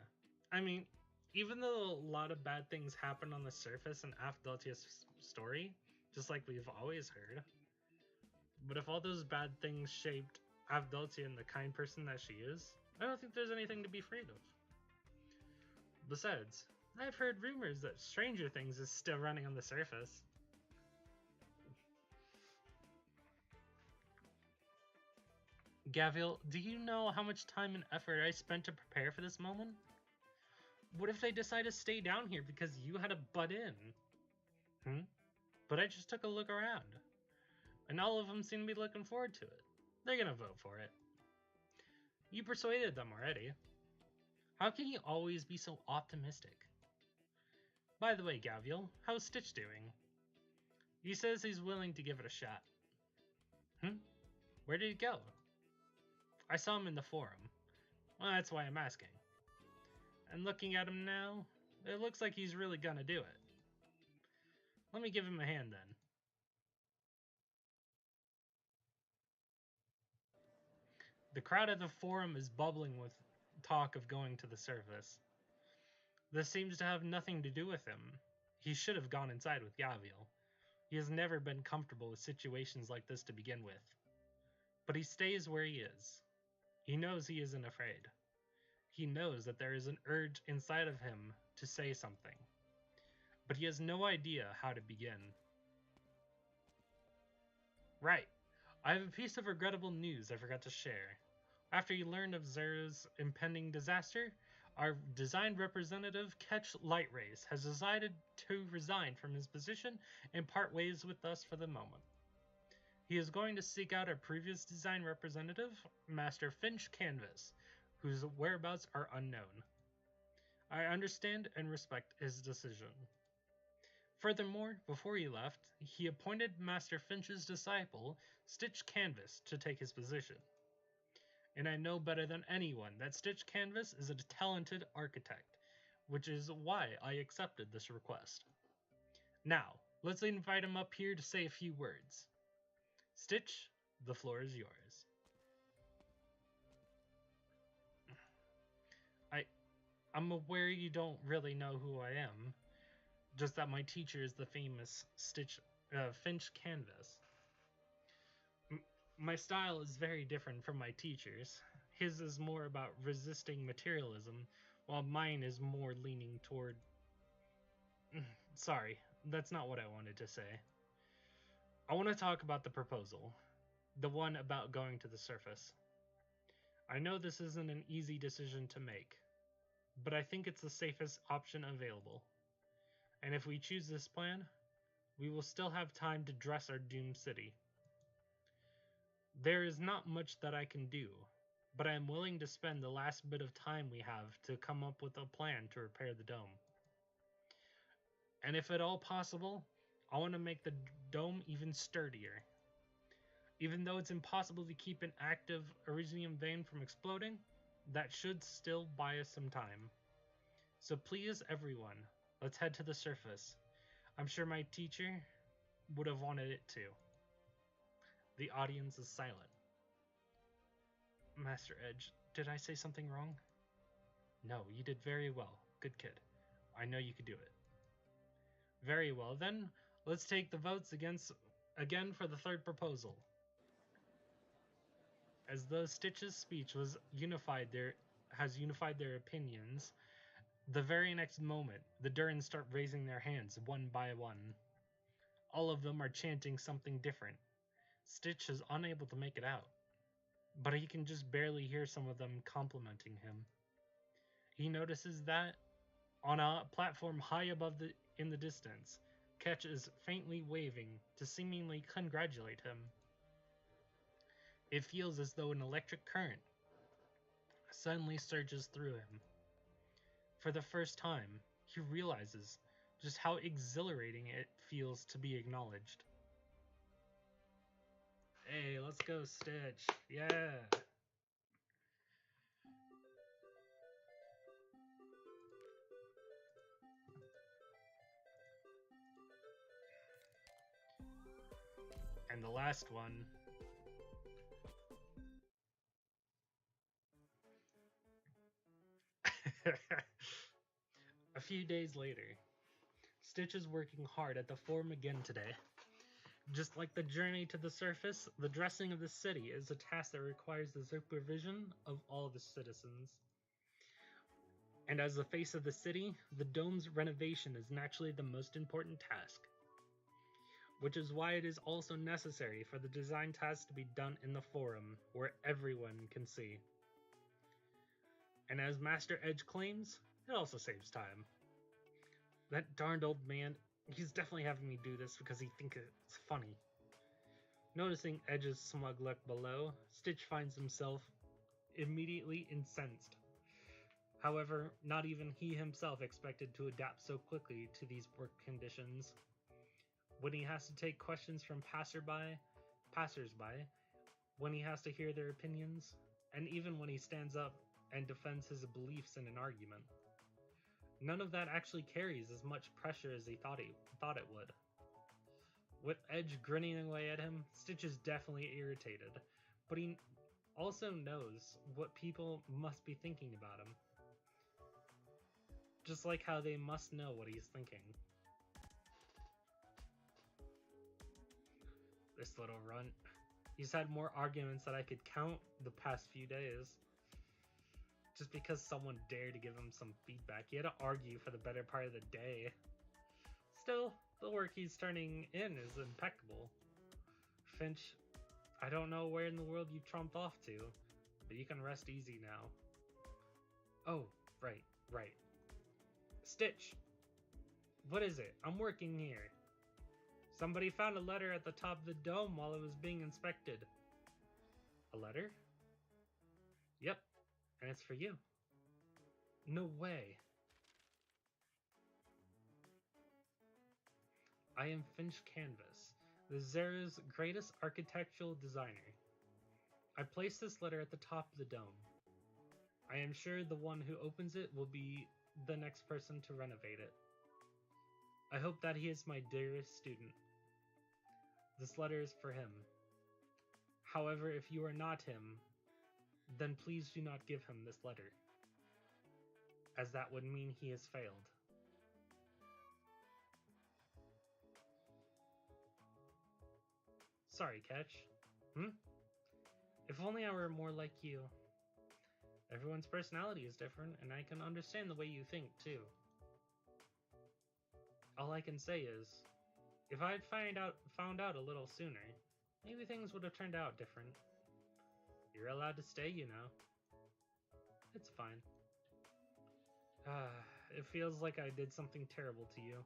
I mean, even though a lot of bad things happen on the surface in Avdotia's story, just like we've always heard, but if all those bad things shaped Avdotia and the kind person that she is, I don't think there's anything to be afraid of. Besides, I've heard rumors that Stranger Things is still running on the surface. Gavial, do you know how much time and effort I spent to prepare for this moment? What if they decide to stay down here because you had to butt in? But I just took a look around, and all of them seem to be looking forward to it. They're gonna vote for it. You persuaded them already. How can you always be so optimistic? By the way, Gavial, how's Stitch doing? He says he's willing to give it a shot. Where did he go? I saw him in the forum. Well, that's why I'm asking. And looking at him now, it looks like he's really gonna do it. Let me give him a hand then. The crowd at the forum is bubbling with talk of going to the surface. This seems to have nothing to do with him. He should have gone inside with Gaviel. He has never been comfortable with situations like this to begin with. But he stays where he is. He knows he isn't afraid. He knows that there is an urge inside of him to say something. But he has no idea how to begin. Right. I have a piece of regrettable news I forgot to share. After you learned of Zera's impending disaster, our design representative, Ketch Lightrace, has decided to resign from his position and part ways with us for the moment. He is going to seek out our previous design representative, Master Finch Canvas, whose whereabouts are unknown. I understand and respect his decision. Furthermore, before he left, he appointed Master Finch's disciple, Stitch Canvas, to take his position. And I know better than anyone that Stitch Canvas is a talented architect, which is why I accepted this request. Now, let's invite him up here to say a few words. Stitch, the floor is yours. I'm aware you don't really know who I am, just that my teacher is the famous Finch Canvas. My style is very different from my teacher's. His is more about resisting materialism, while mine is more leaning toward... Sorry, that's not what I wanted to say. I want to talk about the proposal. The one about going to the surface. I know this isn't an easy decision to make, but I think it's the safest option available. And if we choose this plan, we will still have time to dress our doomed city. There is not much that I can do, but I am willing to spend the last bit of time we have to come up with a plan to repair the dome. And if at all possible, I want to make the dome even sturdier. Even though it's impossible to keep an active Elysium vein from exploding, that should still buy us some time. So please, everyone, let's head to the surface. I'm sure my teacher would have wanted it too. The audience is silent. Master Edge, did I say something wrong? No, you did very well. Good kid. I know you could do it. Very well, then, let's take the votes again for the third proposal. As though Stitch's speech has unified their opinions, the very next moment, the Durans start raising their hands one by one. All of them are chanting something different. Stitch is unable to make it out, but he can just barely hear some of them complimenting him. He notices that, on a platform high above in the distance, Ketch is faintly waving to seemingly congratulate him. It feels as though an electric current suddenly surges through him. For the first time, he realizes just how exhilarating it feels to be acknowledged. Hey, let's go, Stitch. Yeah. And the last one. A few days later, Stitch is working hard at the forum again today. Just like the journey to the surface, the dressing of the city is a task that requires the supervision of all the citizens. And as the face of the city, the dome's renovation is naturally the most important task. Which is why it is also necessary for the design task to be done in the forum, where everyone can see. And as Master Edge claims, it also saves time. That darned old man, he's definitely having me do this because he thinks it's funny. Noticing Edge's smug look below, Stitch finds himself immediately incensed. However, not even he himself expected to adapt so quickly to these work conditions. when he has to take questions from passersby, when he has to hear their opinions, and even when he stands up and defends his beliefs in an argument. None of that actually carries as much pressure as he thought it would. With Edge grinning away at him, Stitch is definitely irritated, but he also knows what people must be thinking about him. Just like how they must know what he's thinking. This little runt. He's had more arguments than I could count the past few days. Just because someone dared to give him some feedback, he had to argue for the better part of the day. Still, the work he's turning in is impeccable. Finch, I don't know where in the world you trumped off to, but you can rest easy now. Oh, right. Stitch! What is it? I'm working here. Somebody found a letter at the top of the dome while it was being inspected. A letter? Yep, and it's for you. No way. I am Finch Canvas, the Zera's greatest architectural designer. I placed this letter at the top of the dome. I am sure the one who opens it will be the next person to renovate it. I hope that he is my dearest student. This letter is for him. However, if you are not him, then please do not give him this letter, as that would mean he has failed. Sorry, Ketch. If only I were more like you. Everyone's personality is different, and I can understand the way you think, too. All I can say is, if I had found out a little sooner, maybe things would have turned out different. You're allowed to stay, you know. It's fine. It feels like I did something terrible to you.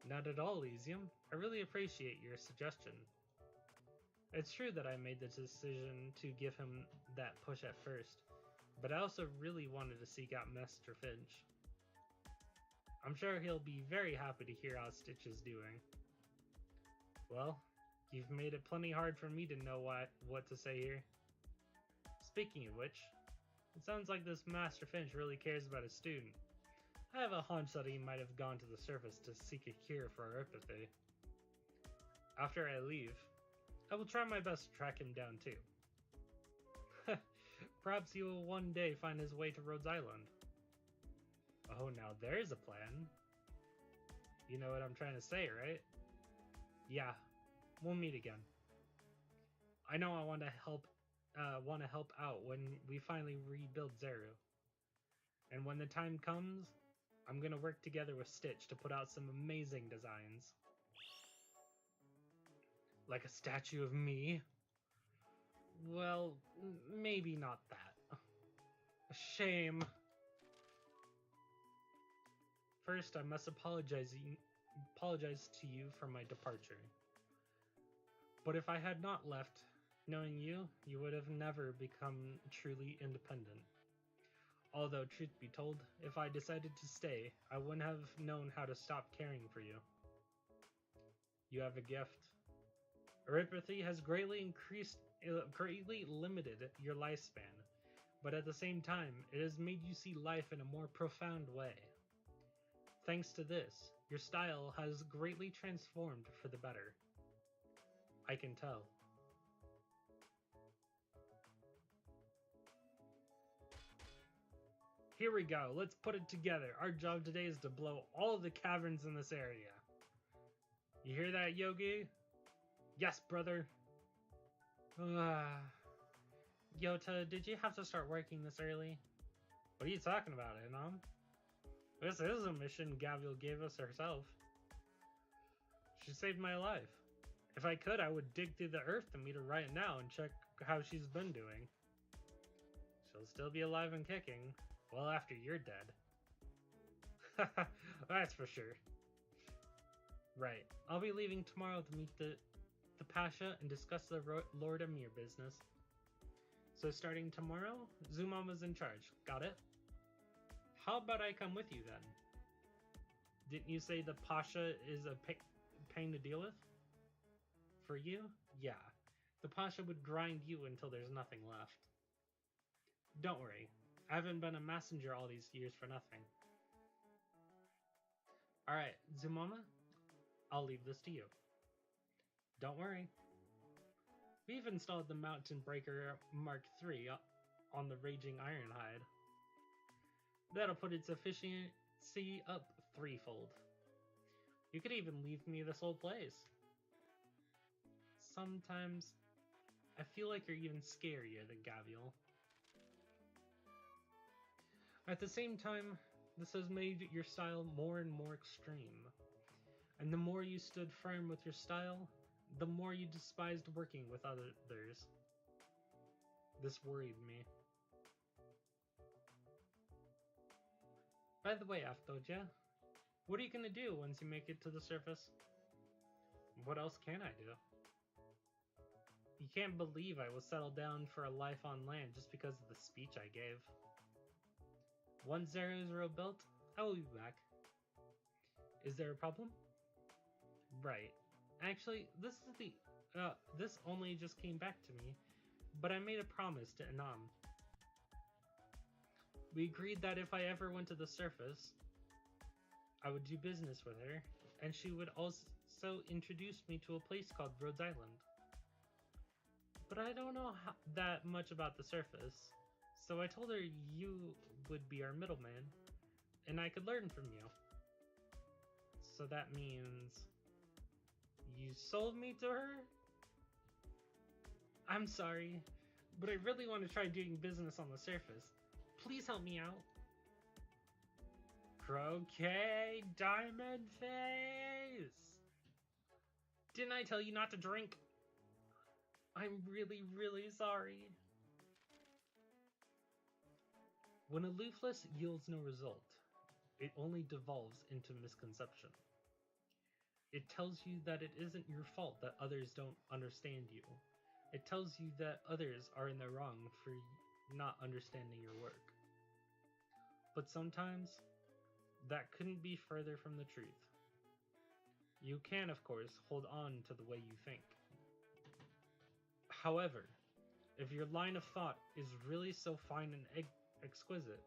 Not at all, Elysium. I really appreciate your suggestion. It's true that I made the decision to give him that push at first, but I also really wanted to seek out Master Finch. I'm sure he'll be very happy to hear how Stitch is doing. Well, you've made it plenty hard for me to know what to say here. Speaking of which, it sounds like this Master Finch really cares about his student. I have a hunch that he might have gone to the surface to seek a cure for Aripathy. After I leave, I will try my best to track him down too. Perhaps he will one day find his way to Rhodes Island. Oh, now there's a plan. You know what I'm trying to say, right? Yeah, we'll meet again. I know I want to help out when we finally rebuild Zeru. And when the time comes, I'm gonna work together with Stitch to put out some amazing designs. Like a statue of me? Well, maybe not that. A shame. First, I must apologize to you for my departure. But if I had not left, knowing you, you would have never become truly independent. Although, truth be told, if I decided to stay, I wouldn't have known how to stop caring for you. You have a gift. Aripathy has greatly limited your lifespan, but at the same time, it has made you see life in a more profound way. Thanks to this, your style has greatly transformed for the better. I can tell. Here we go, let's put it together. Our job today is to blow all of the caverns in this area. You hear that, Yogi? Yes, brother. Yota, did you have to start working this early? What are you talking about, Anom? This is a mission Gabrielle gave us herself. She saved my life. If I could, I would dig through the earth to meet her right now and check how she's been doing. She'll still be alive and kicking, well after you're dead. That's for sure. Right, I'll be leaving tomorrow to meet the Pasha and discuss the Lord Emir business. So starting tomorrow, Zumama's in charge. Got it? How about I come with you then? Didn't you say the Pasha is a pain to deal with? For you, yeah. The Pasha would grind you until there's nothing left. Don't worry, I haven't been a messenger all these years for nothing. Alright, Zumama, I'll leave this to you. Don't worry. We've installed the Mountain Breaker Mark III on the Raging Ironhide. That'll put its efficiency up threefold. You could even leave me this whole place. Sometimes, I feel like you're even scarier than Gavial. At the same time, this has made your style more and more extreme. And the more you stood firm with your style, the more you despised working with others. This worried me. By the way, Afdoja, what are you gonna do once you make it to the surface? What else can I do? You can't believe I was settled down for a life on land just because of the speech I gave. Once Zero is rebuilt, I will be back. Is there a problem? Right. Actually, this only just came back to me, but I made a promise to Anam. We agreed that if I ever went to the surface, I would do business with her, and she would also introduce me to a place called Rhodes Island. But I don't know that much about the surface, so I told her you would be our middleman, and I could learn from you. So that means you sold me to her? I'm sorry, but I really want to try doing business on the surface. Please help me out. Croquet Diamond Face! Didn't I tell you not to drink? I'm really, really sorry. When aloofness yields no result, it only devolves into misconception. It tells you that it isn't your fault that others don't understand you. It tells you that others are in the wrong for not understanding your work. But sometimes, that couldn't be further from the truth. You can, of course, hold on to the way you think. However, if your line of thought is really so fine and exquisite,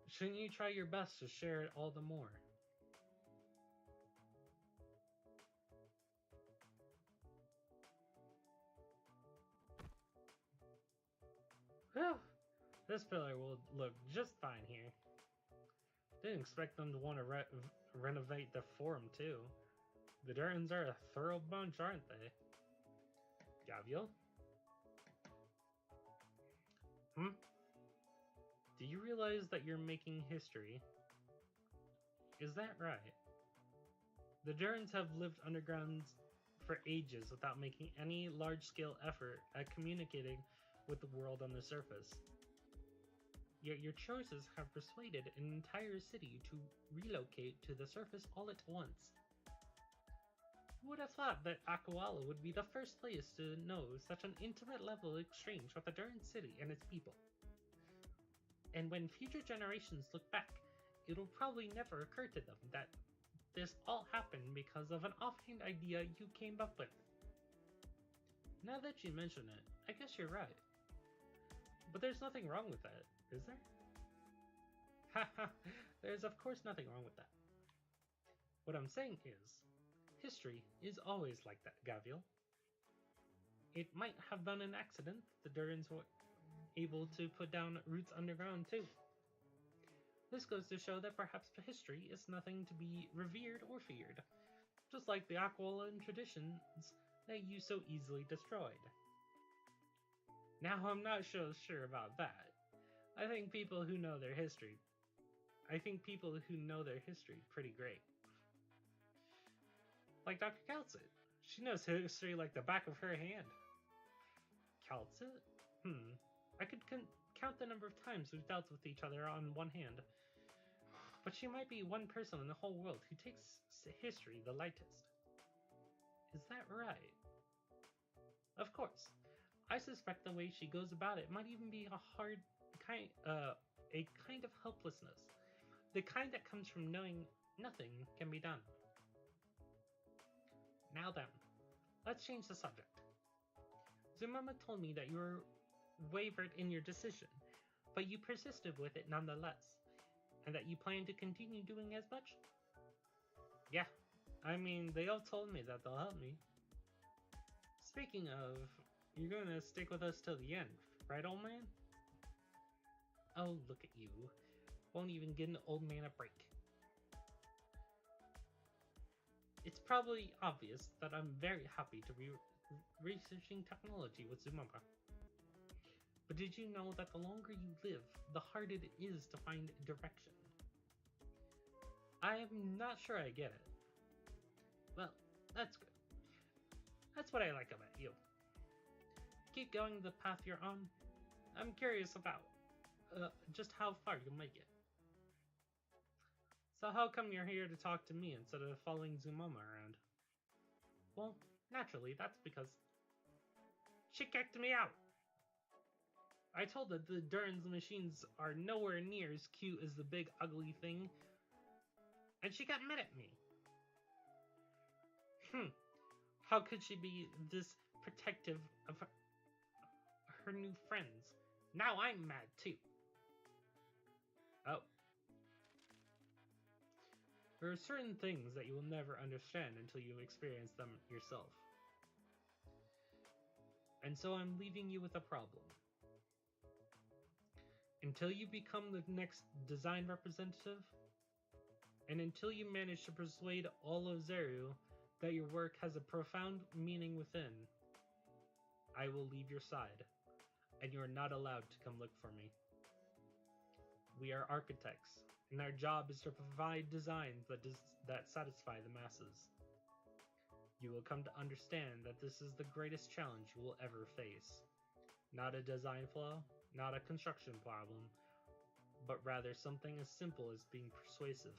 shouldn't you try your best to share it all the more? Whew, this pillar will look just fine here. Didn't expect them to want to renovate the forum too. The Durans are a thorough bunch, aren't they? Gavial? Do you realize that you're making history? Is that right? The Durans have lived underground for ages without making any large-scale effort at communicating with the world on the surface. Yet your choices have persuaded an entire city to relocate to the surface all at once. Who would have thought that Akawala would be the first place to know such an intimate level exchange with the Duran city and its people? And when future generations look back, it'll probably never occur to them that this all happened because of an offhand idea you came up with. Now that you mention it, I guess you're right. But there's nothing wrong with that, is there? Haha, there's of course nothing wrong with that. What I'm saying is, history is always like that, Gavial. It might have been an accident the Durans were able to put down roots underground too. This goes to show that perhaps history is nothing to be revered or feared, just like the Aqualan traditions that you so easily destroyed. Now I'm not so sure about that. I think people who know their history pretty great. Like Dr. Calcit. She knows history like the back of her hand. Calcit? I could count the number of times we've dealt with each other on one hand. But she might be one person in the whole world who takes history the lightest. Is that right? Of course. I suspect the way she goes about it might even be a kind of helplessness. The kind that comes from knowing nothing can be done. Now then, let's change the subject. Zumama told me that you were wavered in your decision, but you persisted with it nonetheless, and that you plan to continue doing as much? Yeah, I mean, they all told me that they'll help me. Speaking of, you're gonna stick with us till the end, right, old man? Oh, look at you. Won't even give an old man a break. It's probably obvious that I'm very happy to be researching technology with Zumama. But did you know that the longer you live, the harder it is to find direction? I'm not sure I get it. Well, that's good. That's what I like about you. Keep going the path you're on. I'm curious about just how far you'll make it. So how come you're here to talk to me instead of following Zumama around? Well, naturally, that's because she kicked me out. I told her the Duran's machines are nowhere near as cute as the big ugly thing, and she got mad at me. How could she be this protective of her new friends? Now I'm mad too. Oh. There are certain things that you will never understand until you experience them yourself. And so I'm leaving you with a problem. Until you become the next design representative, and until you manage to persuade all of Zeru that your work has a profound meaning within, I will leave your side, and you are not allowed to come look for me. We are architects, and our job is to provide designs that satisfy the masses. You will come to understand that this is the greatest challenge you will ever face. Not a design flaw, not a construction problem, but rather something as simple as being persuasive.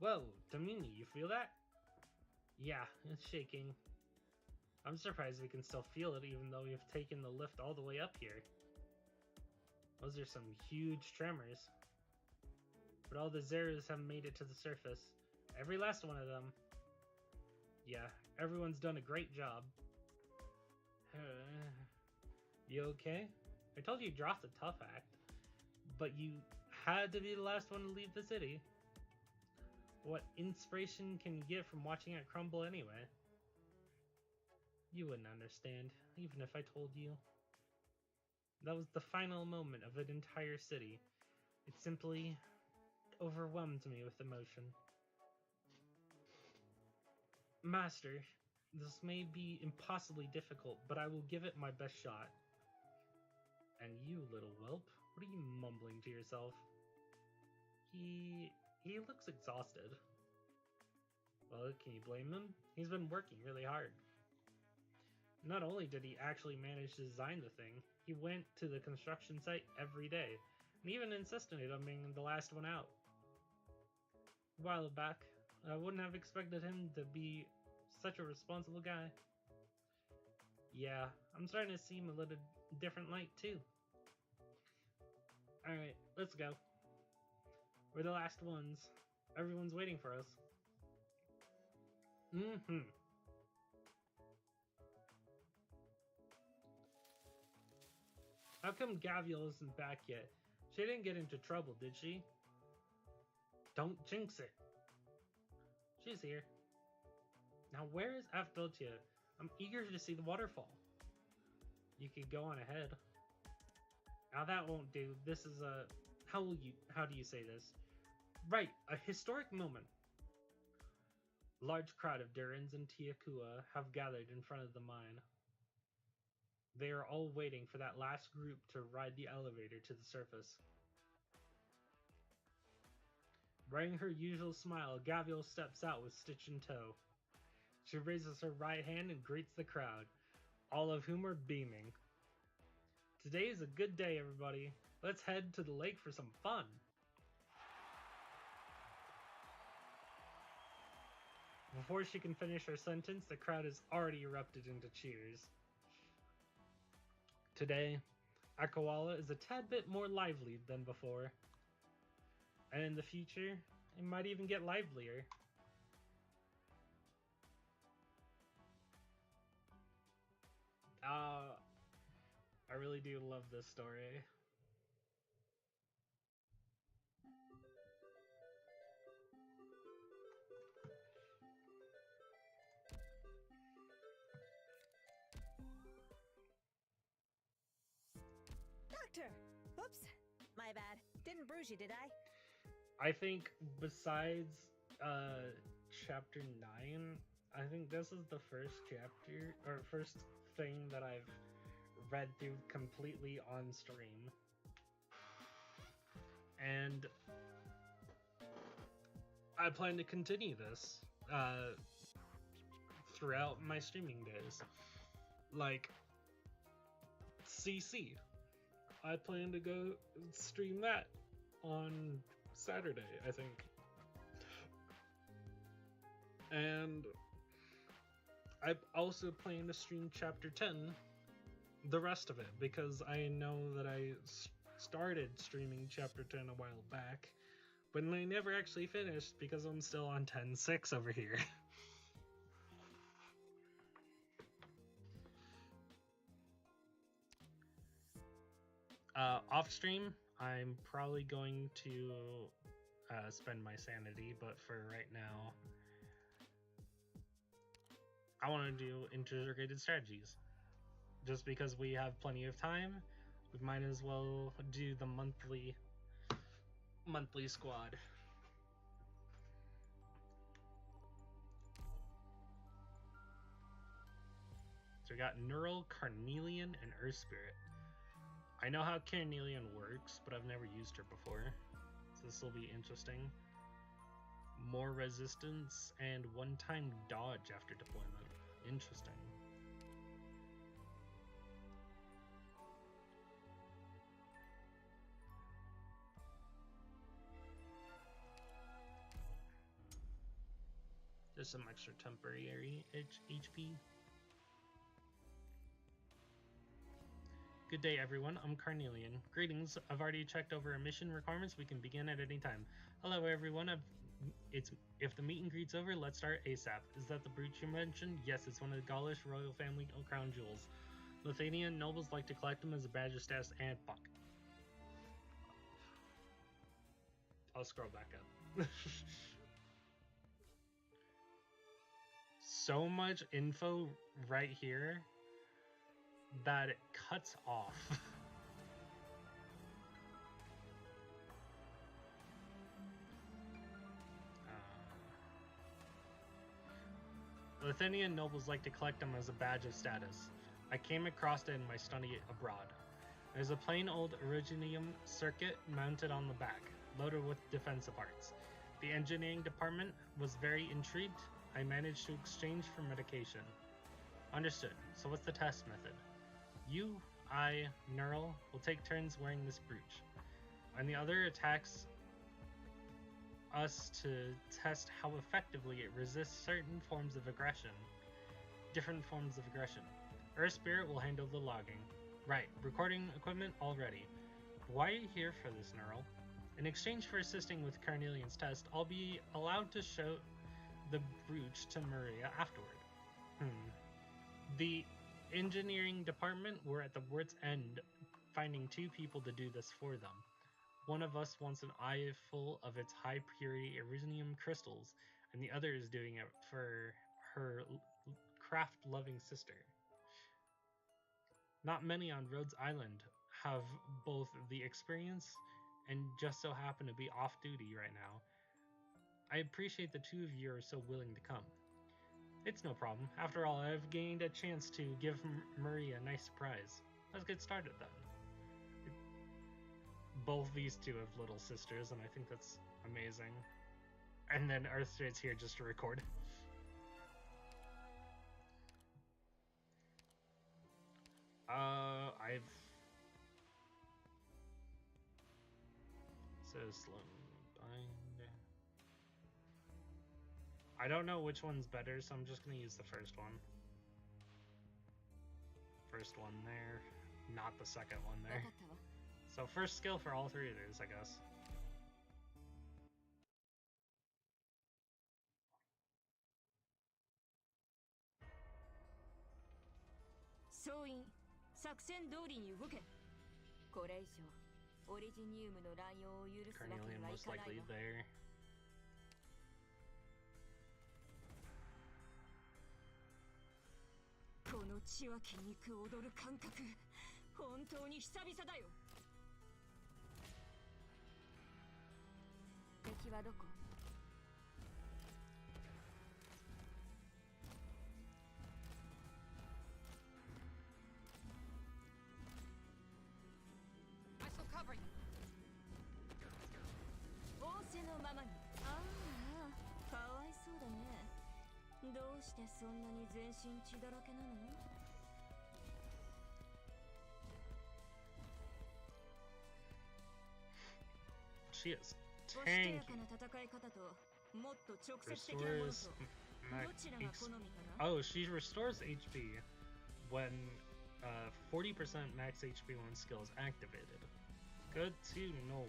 Whoa, Tamini, you feel that? Yeah, it's shaking. I'm surprised we can still feel it even though we've taken the lift all the way up here. Those are some huge tremors. But all the Zerus have made it to the surface. Every last one of them. Yeah, everyone's done a great job. You okay? I told you dropped a tough act, but you had to be the last one to leave the city. What inspiration can you get from watching it crumble anyway? You wouldn't understand, even if I told you. That was the final moment of an entire city. It simply overwhelmed me with emotion. Master, this may be impossibly difficult, but I will give it my best shot. And you, little whelp, what are you mumbling to yourself? He looks exhausted. Well, can you blame him? He's been working really hard. Not only did he actually manage to design the thing, he went to the construction site every day, and even insisted on being the last one out. A while back, I wouldn't have expected him to be such a responsible guy. Yeah, I'm starting to see him a little different light too. Alright, let's go. We're the last ones. Everyone's waiting for us. How come Gavial isn't back yet? She didn't get into trouble, did she? Don't jinx it. She's here. Now where is Avdotya? I'm eager to see the waterfall. You could go on ahead. Now that won't do. This is a... How do you say this? Right, a historic moment. Large crowd of Durans and Tiakua have gathered in front of the mine. They are all waiting for that last group to ride the elevator to the surface. Wearing her usual smile, Gavial steps out with Stitch in tow. She raises her right hand and greets the crowd, all of whom are beaming. Today is a good day, everybody. Let's head to the lake for some fun. Before she can finish her sentence, the crowd has already erupted into cheers. Today, Akawala is a tad bit more lively than before. And in the future, it might even get livelier. I really do love this story. Doctor! Oops. My bad. Didn't bruise you, did I? I think besides chapter 9, I think this is the first chapter or first thing that I've read through completely on stream. And I plan to continue this throughout my streaming days. Like CC. I plan to go stream that on Saturday, I think. And I also plan to stream chapter 10, the rest of it, because I know that I started streaming chapter 10 a while back, but I never actually finished because I'm still on 10.6 over here. Off stream, I'm probably going to spend my sanity, but for right now, I want to do integrated strategies. Just because we have plenty of time, we might as well do the monthly squad. So we got Neural, Carnelian, and Earth Spirit. I know how Carnelian works, but I've never used her before. So this will be interesting. More resistance and one-time dodge after deployment. Interesting. There's some extra temporary HP. Good day, everyone. I'm Carnelian. Greetings. I've already checked over our mission requirements. We can begin at any time. Hello, everyone. If the meet and greet's over, let's start ASAP. Is that the brooch you mentioned? Yes, it's one of the Gaulish royal family crown jewels. Lithuanian nobles like to collect them as a badge of status and fuck. I'll scroll back up. So much info right here that it cuts off. Lithuanian nobles like to collect them as a badge of status. I came across it in my study abroad. There's a plain old Originium circuit mounted on the back, loaded with defensive parts. The engineering department was very intrigued. I managed to exchange for medication. Understood. So what's the test method? You, I, Neural, will take turns wearing this brooch. And the other attacks us to test how effectively it resists certain forms of aggression. Different forms of aggression. Earth Spirit will handle the logging. Right, recording equipment all ready. Why are you here for this, Neural? In exchange for assisting with Carnelian's test, I'll be allowed to show the brooch to Maria afterward. The engineering department were at the word's end finding 2 people to do this for them. One of us wants an eye full of its high purity Originium crystals, and the other is doing it for her craft-loving sister. Not many on Rhodes Island have both the experience and just so happen to be off duty right now. I appreciate the 2 of you are so willing to come. It's no problem. After all, I've gained a chance to give Maria a nice surprise. Let's get started then. Both these 2 have little sisters, and I think that's amazing. And then Earth Spirit's here just to record. I've... Says bind. I don't know which one's better, so I'm just gonna use the first one. First one there, not the second one there. So first skill for all 3 of these, I guess. 総員作戦通りに動け。これ以上オリジニウムの乱用を許すわけ Carnelian にはい most かない likely わ。 there. この血は筋肉踊る感覚、本当に久々だよ。敵はどこ？ I shall cover you. 仰せのままに。ああ、かわいそうだね。どうしてそんなに全身血だらけなの？ She is おしとや tanky. かな戦い方ともっと直接的なもの Restores と max どちらが好 HP. みかな？ Oh, she restores HP when 40% max HP when skill is activated. Good to know.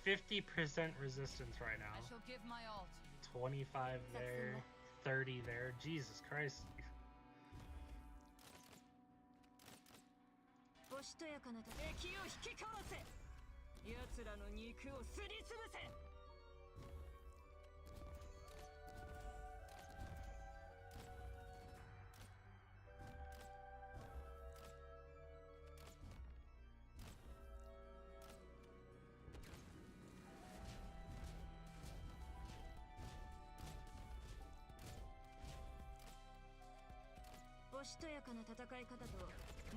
50% resistance right I now. shall give my all to you. 25 there, 30 there. Jesus Christ. おしとやかな敵を引き殺せ。奴らの肉をすりつぶせ。 おしとやかな戦い方と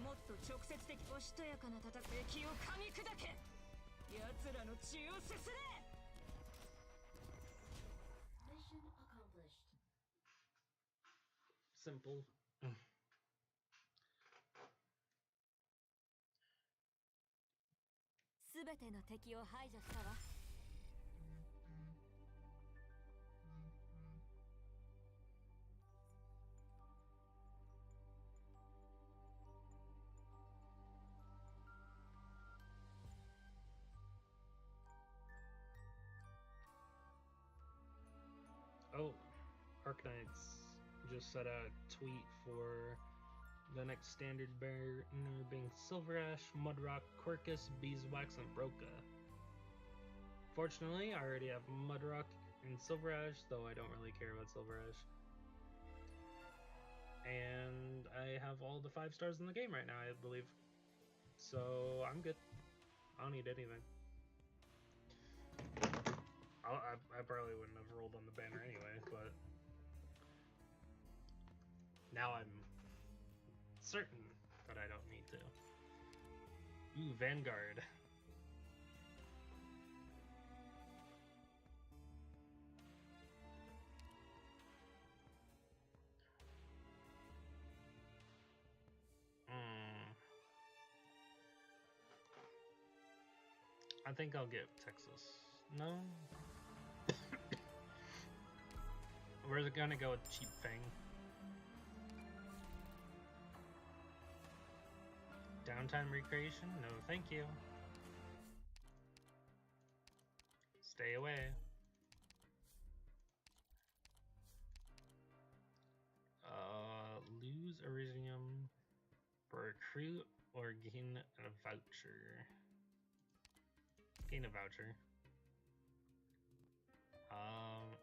もっと直接的おしとやかな戦い敵を噛み砕け。奴らの血をすすれ。 Mission accomplished. Simple. すべての敵を排除したわ。 Oh, Arknights just set a tweet for the next standard bearer being Silver Ash, Mudrock, Quercus, Beeswax, and Broca. Fortunately, I already have Mudrock and Silver Ash, though I don't really care about Silver Ash. And I have all the 5 stars in the game right now, I believe. So I'm good. I don't need anything. I probably wouldn't have rolled on the banner anyway, but now I'm certain that I don't need to. Ooh, Vanguard. I think I'll get Texas. No? We're gonna go with Cheap Fang. Downtime recreation? No, thank you. Stay away. Lose Elysium, recruit, or gain a voucher. Gain a voucher.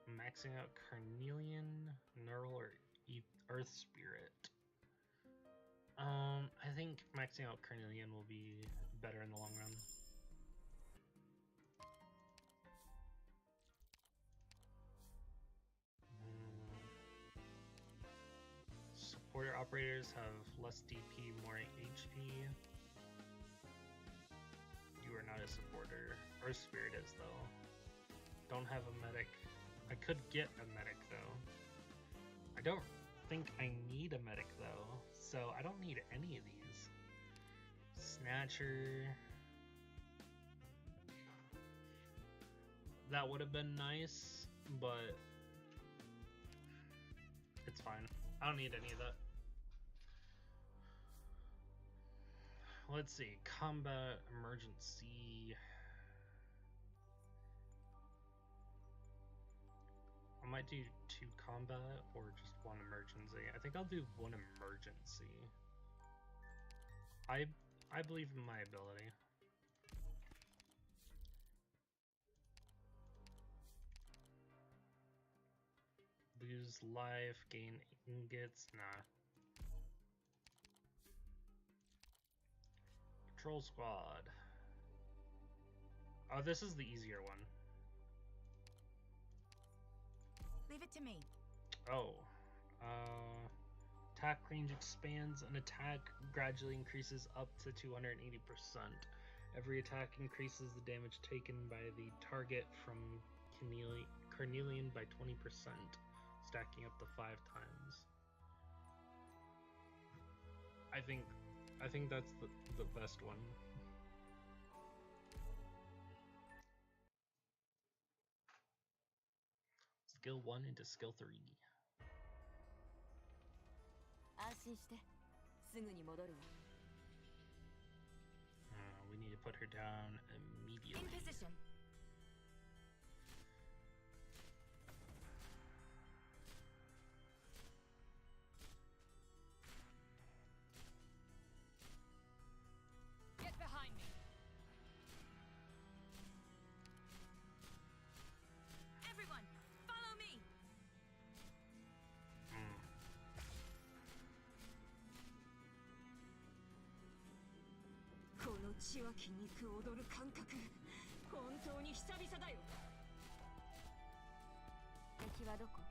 Maxing out Carnelian, Neural, or Earth Spirit. I think maxing out Carnelian will be better in the long run. Supporter operators have less DP, more HP. You are not a supporter. Earth Spirit is though. Don't have a medic. I could get a medic though. I don't think I need a medic though, so I don't need any of these. Snatcher. That would have been nice, but it's fine. I don't need any of that. Let's see. Combat emergency. I might do 2 combat or just 1 emergency. I think I'll do 1 emergency. I believe in my ability. Lose life, gain ingots, nah. Patrol squad. Oh, this is the easier one. Leave it to me. Oh. Attack range expands. An attack gradually increases up to 280%. Every attack increases the damage taken by the target from Carnelian by 20%, stacking up to 5 times. I think that's the best one. Skill 1 into skill 3. 安心して。すぐに戻るわ。We need to put her down immediately. In position. Get behind me. Everyone, follow me. この血は筋肉踊る感覚、本当に久々だよ。敵はどこ？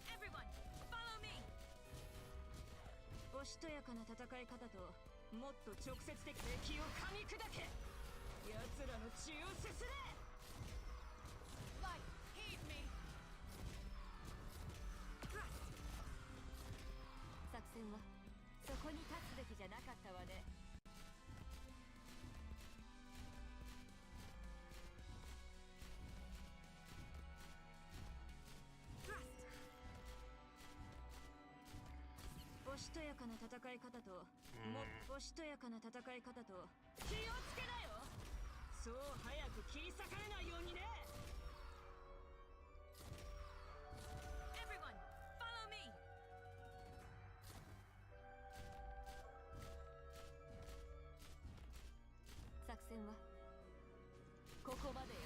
Everyone, follow me. おしとやかな戦い方ともっと直接的敵を噛み砕け。奴らの血をすすれ。Light, heed me. 作戦はそこに立つべきじゃなかったわね。おしとやかな戦い方と、おしとやかな戦い方と気をつけなよ。そう早く切り裂かれないようにね。Everyone, follow me. 作戦はここまでよ。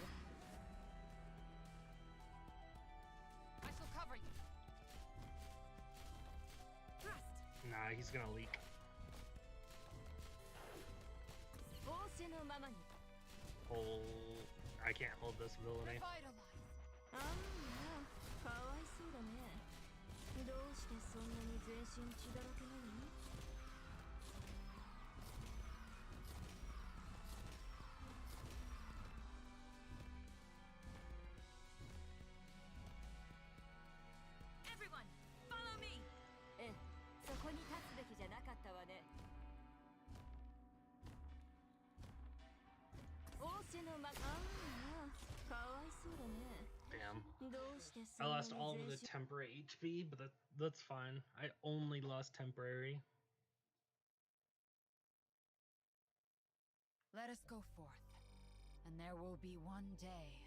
I shall cover you. Nah, he's gonna leak. 仰せのままに。I can't hold this ability. ああ、かわいそうだね。どうしてそんなに全身血だらけなの？ Everyone, follow me. ええ、そこに立つべきじゃなかったわね。仰せのま、ああ、かわいそうだね。 Damn. どうしてそ I んなに lost all of the 全身 temporary HP, but that's fine. I only lost temporary. Let us go forth, and there will be one day.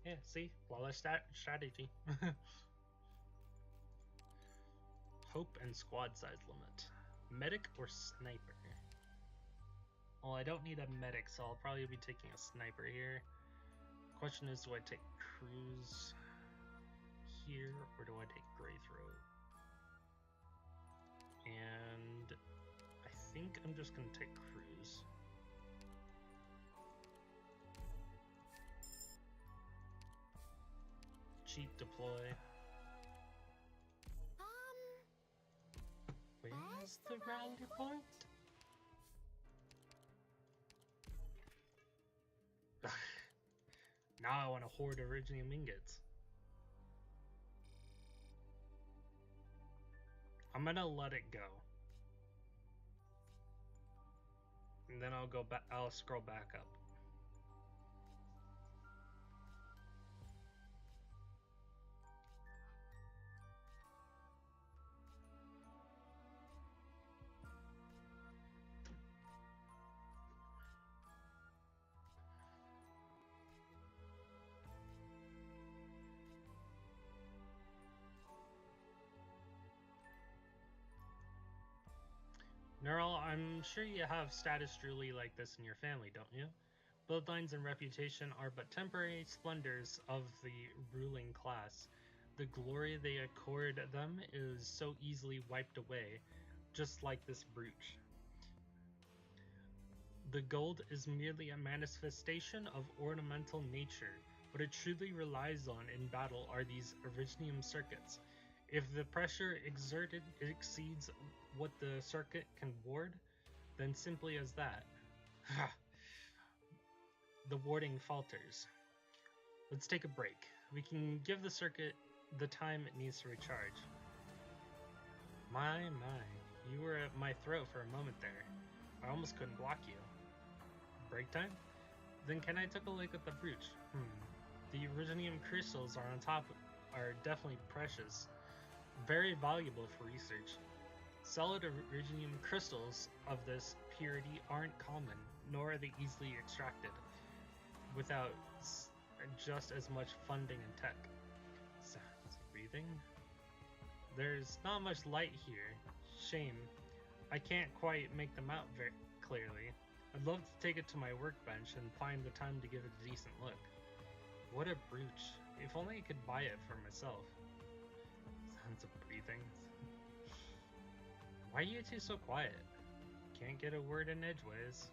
Yeah, see? Flawless strategy. Hope and squad size limit. Medic or sniper? Well, I don't need a medic, so I'll probably be taking a sniper here. Question is, do I take Cruise here, or do I take Greythroat? And I think I'm just gonna take Cruise. Cheap deploy. Where's the rally point? Now I want to hoard Originium ingots. I'm gonna let it go. And then I'll go back, I'll scroll back up. Neural, I'm sure you have status truly like this in your family, don't you? Bloodlines and reputation are but temporary splendors of the ruling class. The glory they accord them is so easily wiped away, just like this brooch. The gold is merely a manifestation of ornamental nature. What it truly relies on in battle are these Originium circuits. If the pressure exerted exceeds what the circuit can ward, then simply as that, the warding falters. Let's take a break. We can give the circuit the time it needs to recharge. My, you were at my throat for a moment there. I almost couldn't block you. Break time? Then can I take a look at the brooch? The Originium crystals on top are definitely precious. Very valuable for research. Solid Originium crystals of this purity aren't common, nor are they easily extracted without just as much funding and tech. Sounds breathing. There's not much light here. Shame. I can't quite make them out very clearly. I'd love to take it to my workbench and find the time to give it a decent look. What a brooch. If only I could buy it for myself. Sounds of breathing. Why are you two so quiet? Can't get a word in edgeways.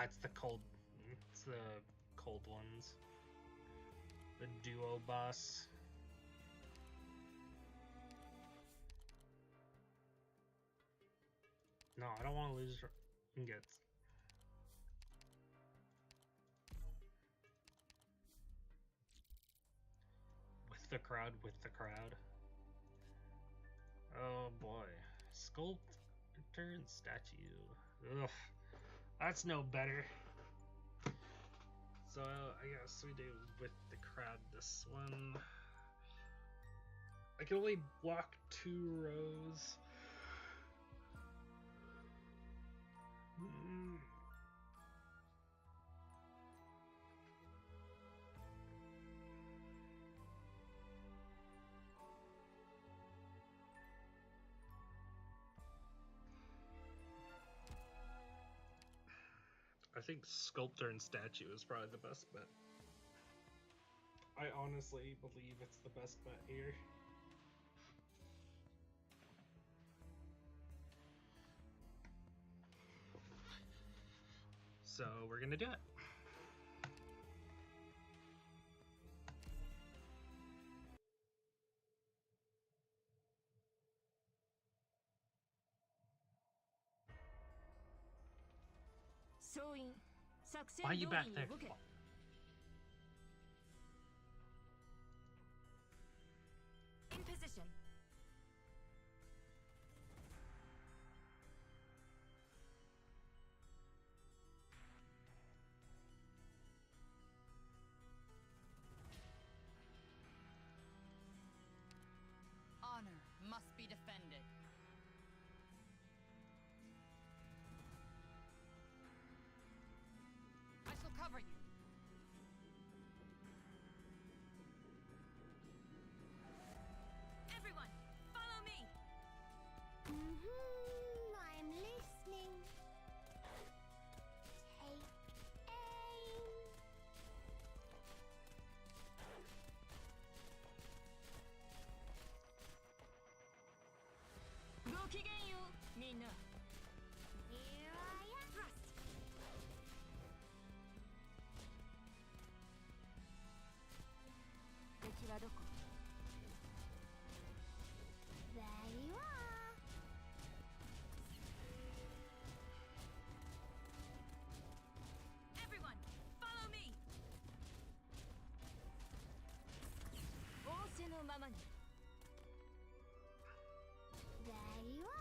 It's the cold. It's the cold ones. The duo boss. No, I don't want to lose ingots. With the crowd. Oh boy. Sculptor and statue. Ugh. That's no better. So I guess we do with the crowd this one. I can only block 2 rows. I think sculptor and statue is probably the best bet. I honestly believe it's the best bet here. So we're gonna do it. Why are you back there? In position. Honor must be defended. I shall cover you. Everyone, follow me. I'm listening. Take aim. はどこ? Very well. Everyone, follow me. 仰せのままに. Very well.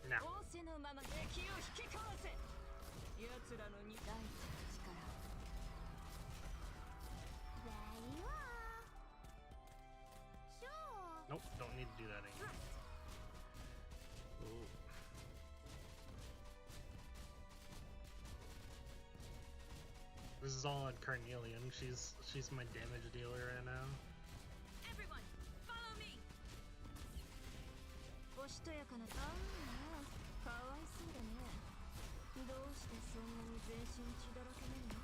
Now. 仰せのまま敵を引きかわせ。奴らの大地の力. Very well. Sure. Nope, don't need to do that anymore. Ooh. This is all on Carnelian. She's my damage dealer right now. Everyone, follow me. おしとやかなかわいそうだね。どうしてそんなに全身血だらけなの?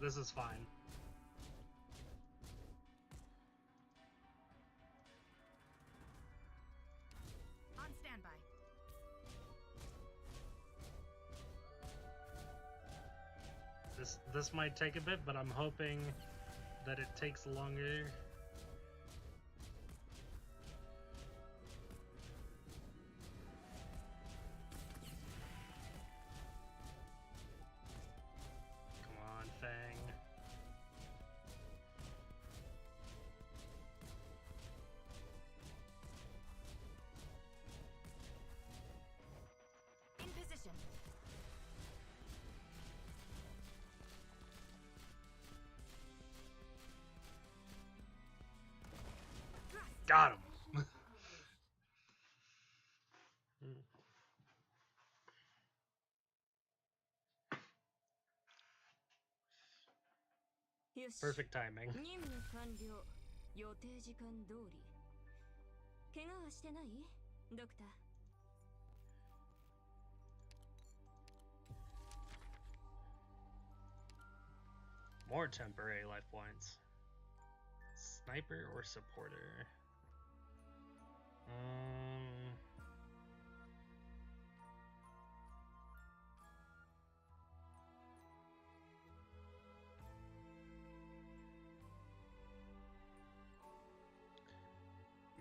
This is fine. On standby. This might take a bit, but I'm hoping that it takes longer. Come on, Fang. In position. Got him. Perfect timing. 任務完了。予定時間通り。怪我はしてない？ドクター。More temporary life points. Sniper or supporter?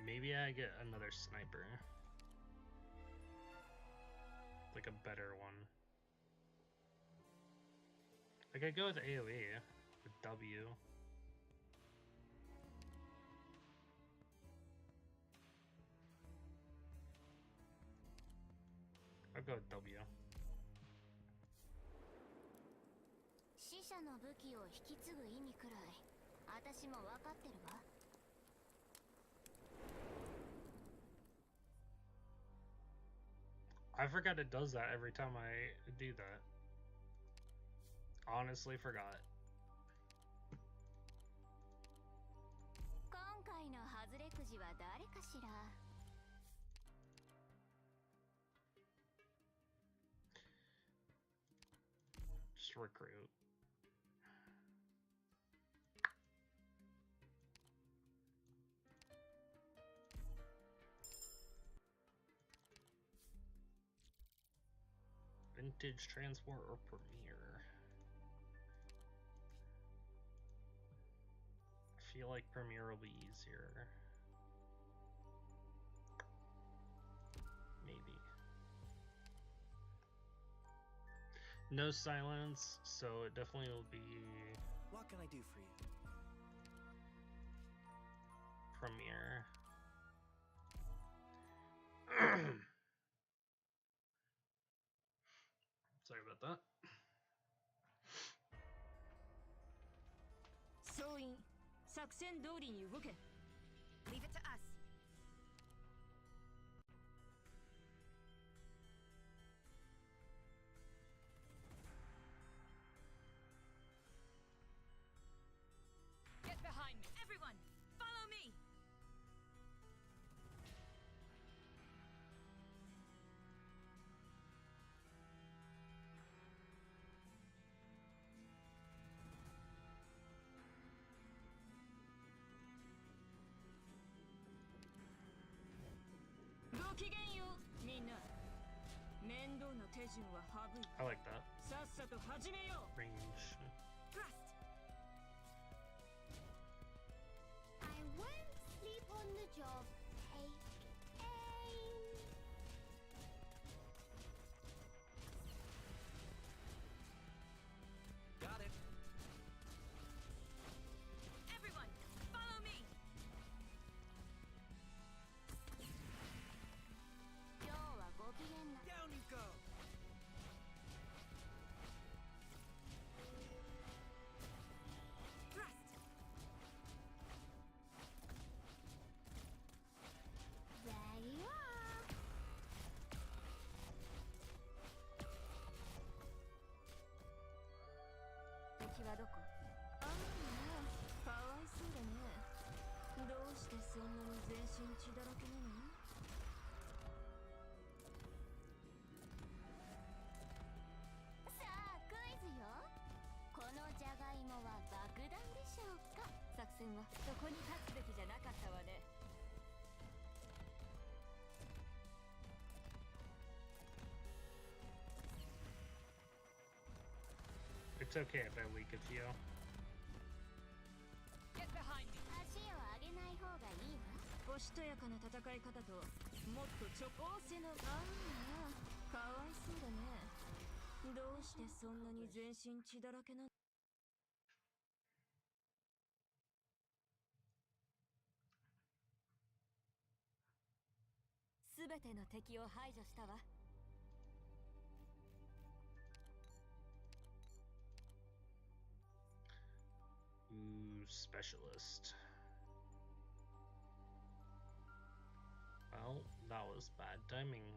Maybe I get another sniper. Like a better one. I could go with AoE with W. I'll go with W. 死者の武器を引き継ぐ意味くらい私も分かってるわ。I forgot it does that every time I do that. Honestly forgot. 今回の外れくじは誰かしら? Just recruit. Vintage, Transport, or Premiere? I feel like Premiere will be easier. Maybe. No silence, so it definitely will be What can I do for you? Premiere. Sorry about that. 総員、作戦通りに動け。Leave it to us. Get behind me. Everyone, follow me. きげんようみんな。面倒な手順は省いて I like that さっさと始めよう。 range. I won't sleep on the job. Take aim. Got it. Everyone, follow me. 今日はご機嫌な。 Down you go. There you are. 敵はどこ？ああ、かわいそうだね。どうしてそんなに全身血だらけなの？さあ、クイズよ。このジャガイモは爆弾でしょうか？作戦はそこに立つべきじゃなかったわね。 It's okay if I weak of you. Get behind me. 足を上げない方がいいわ。おしとやかな戦い方ともっと仰せの。ああ、かわいそうだね。どうしてそんなに全身血だらけなの？すべての敵を排除したわ。 Ooh, specialist. Well, that was bad timing.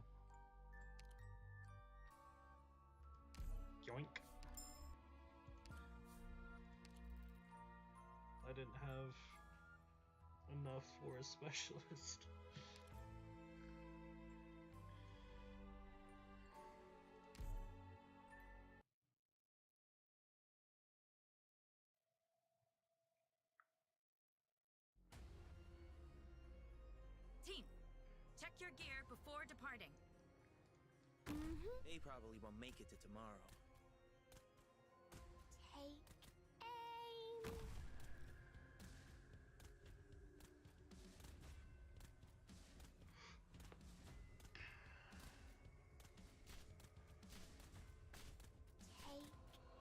Yoink. I didn't have enough for a specialist. Team, check your gear before departing. They probably won't make it to tomorrow. Take aim. Take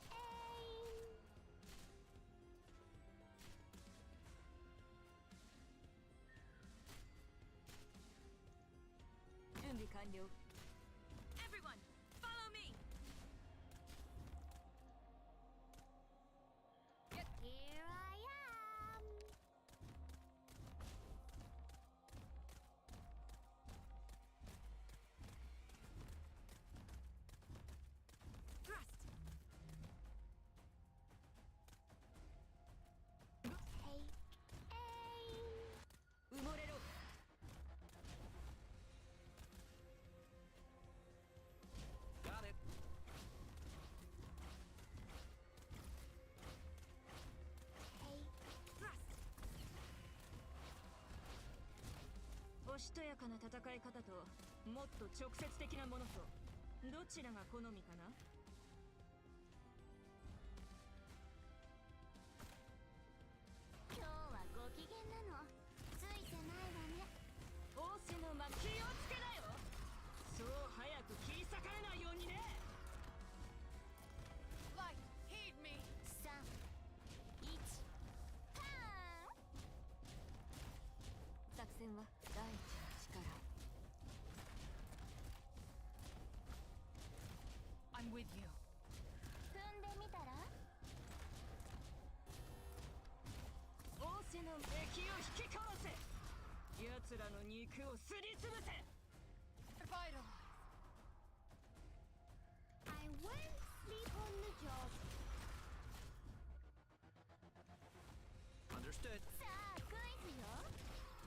aim. 準備完了。 Everyone, follow me. Here I am. Thrust. Take aim. 埋もれろ。 Got it. Take. Thrust. おしとやかな戦い方ともっと直接的なものとどちらが好みかな？今日はご機嫌なの。ついてないわね。仰せの間気をつけなよ。そう早く切り裂かれないようにね。 Light, heed me. 3、1、パーン。作戦は第一の力。 I'm with you. 踏んでみたら？仰せの敵を引き殺せ。奴らの肉をすりつぶせ。 Vitalize. I won't sleep on the job. Understood. さあ、クイズよ。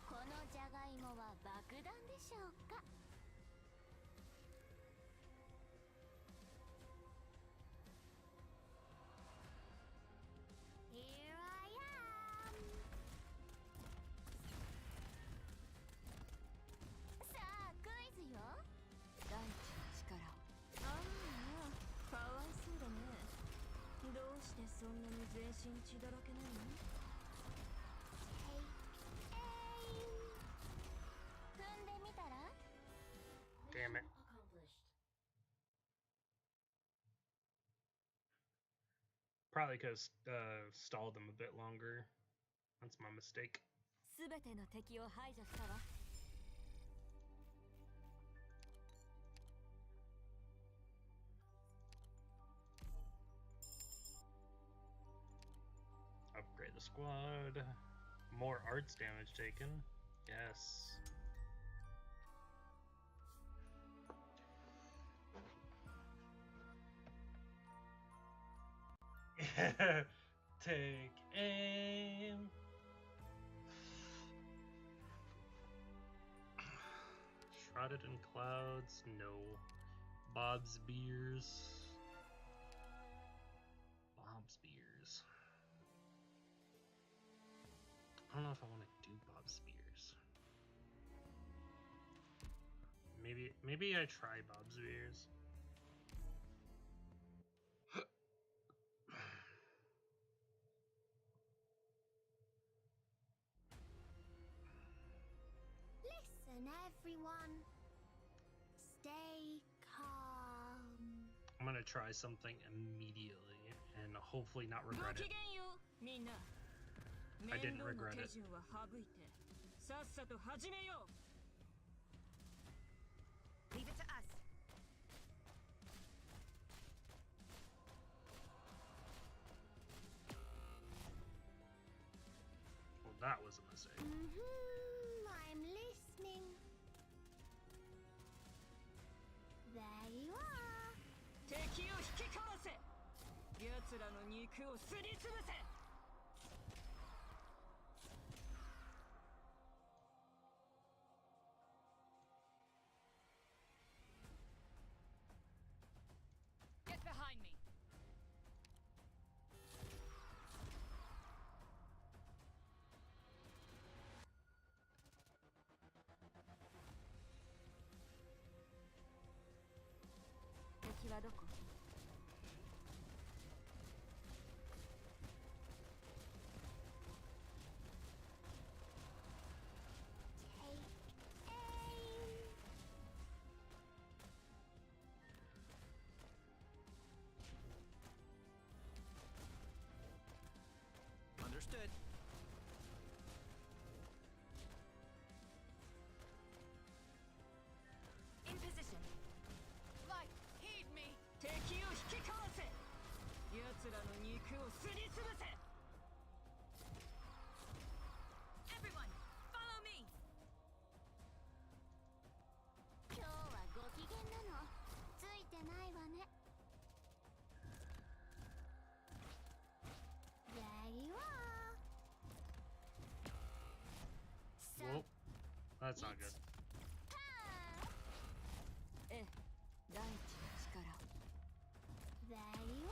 このジャガイモは爆弾でしょうか？ Here I am. さあ、クイ身血だらけなの？ 踏んでみたら？ Damn it. Accomplished. Probably could have stalled them a bit longer. That's my mistake. すべての敵を排除したわ。Upgrade the squad. More arts damage taken. Yes. Take aim. Shrouded in clouds. No. Bob's beers. Bob's beers. I don't know if I want to do Bob's beers. Maybe I try Bob's beers. Listen, everyone. Stay calm. I'm gonna try something immediately and hopefully not ご regret き it. げんようみんな。 I 面 didn't 倒な regret 手 it. 順は省いてさっさと始めよう。 Leave it to us. Well, that was a mistake. I'm listening. There you are. 敵を引きかわせ。奴らの肉をすりつぶせ。 Get behind me. Take はどこ? Take aim. Understood. In position. Light, heed me. 敵を引きかわせ。奴らの肉をすりつぶせ。 Everyone, follow me. 今日はご機嫌なの。ついてないわね。There you are. Well, that's not good. ええ、大地の力を。 There you are.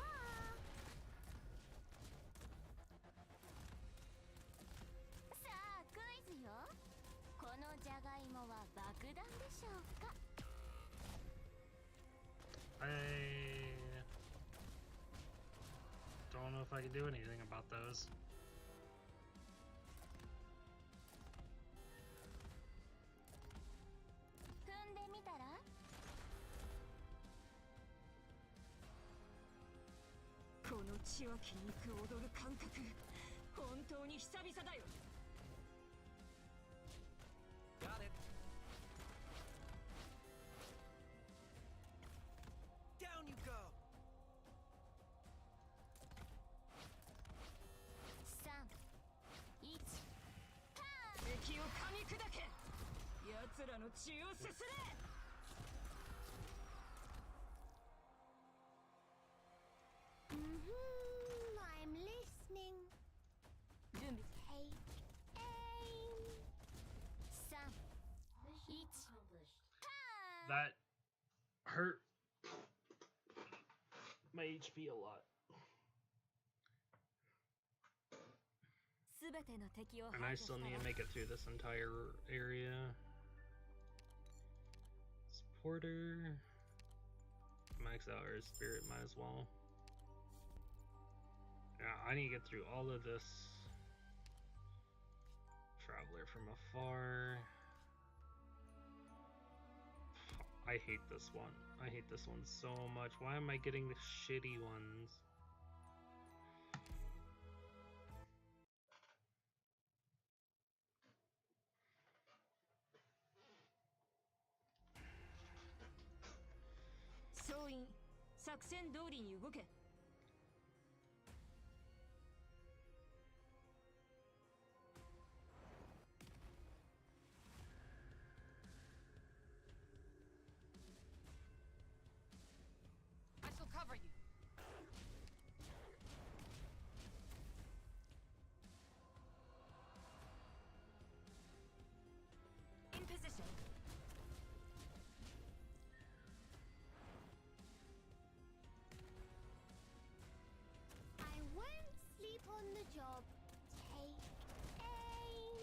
さあ、クイズよ。このじゃがいもは爆弾でしょうか? I don't know if I can do anything about those. 踏んでみたら? この血湧き肉踊る感覚、本当に久々だよ。 Got it. Down you go. 3、1、敵を噛み砕け。奴らの血をすすれ。 I'm listening. 準備。Take aim. 3、 Mission Each. accomplished. That hurt my HP a lot. すべての敵を And I 排除 still した need わ to make it through this entire area. Supporter. Max out our spirit, might as well. Yeah, I need to get through all of this. Traveler from afar. I hate this one. I hate this one so much. Why am I getting the shitty ones?総員、作戦通りに動け。I shall cover you. In position. I won't sleep on the job. Take aim.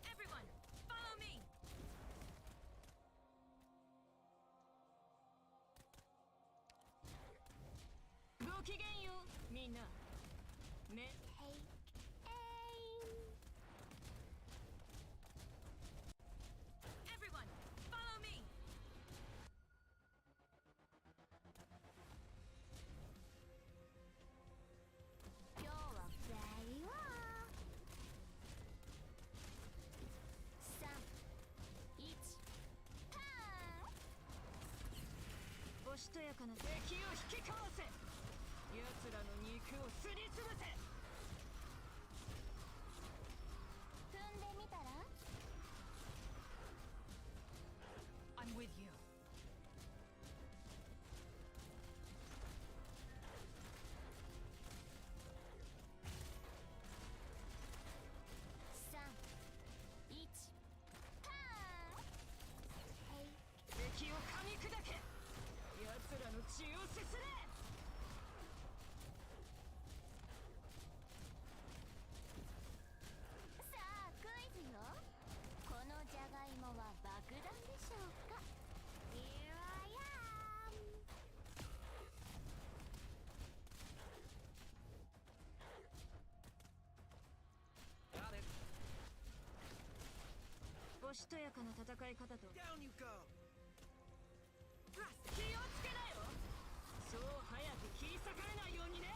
Everyone, follow me. ごきげんよう、みんな。め Take aim. Everyone, follow me. 今日はフライは3、1、パーン。おしとやかな敵を引きかわせ。奴らの肉をすりつぶせ。踏んでみたら I'm with you. 3、1、パーン。敵を噛み砕け。奴らの血をすすれ。さあクイズよ。このじゃがいもは爆弾でしょうか。 Here I am。 Got it. おしとやかな戦い方と Down you go. 気をつけなよ。そう早く切り裂かれないようにね。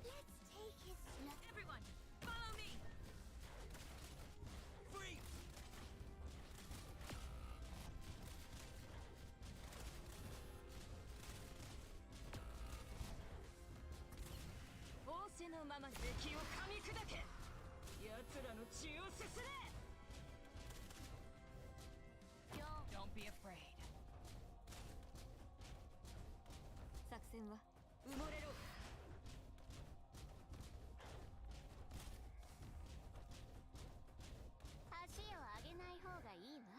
Let's take it slow. Everyone, follow me. Free. 仰せのままに敵を噛み砕け。奴らの血をすすれ。今日 Don't be afraid. 作戦は埋もれろ。足を上げない方がいいわ。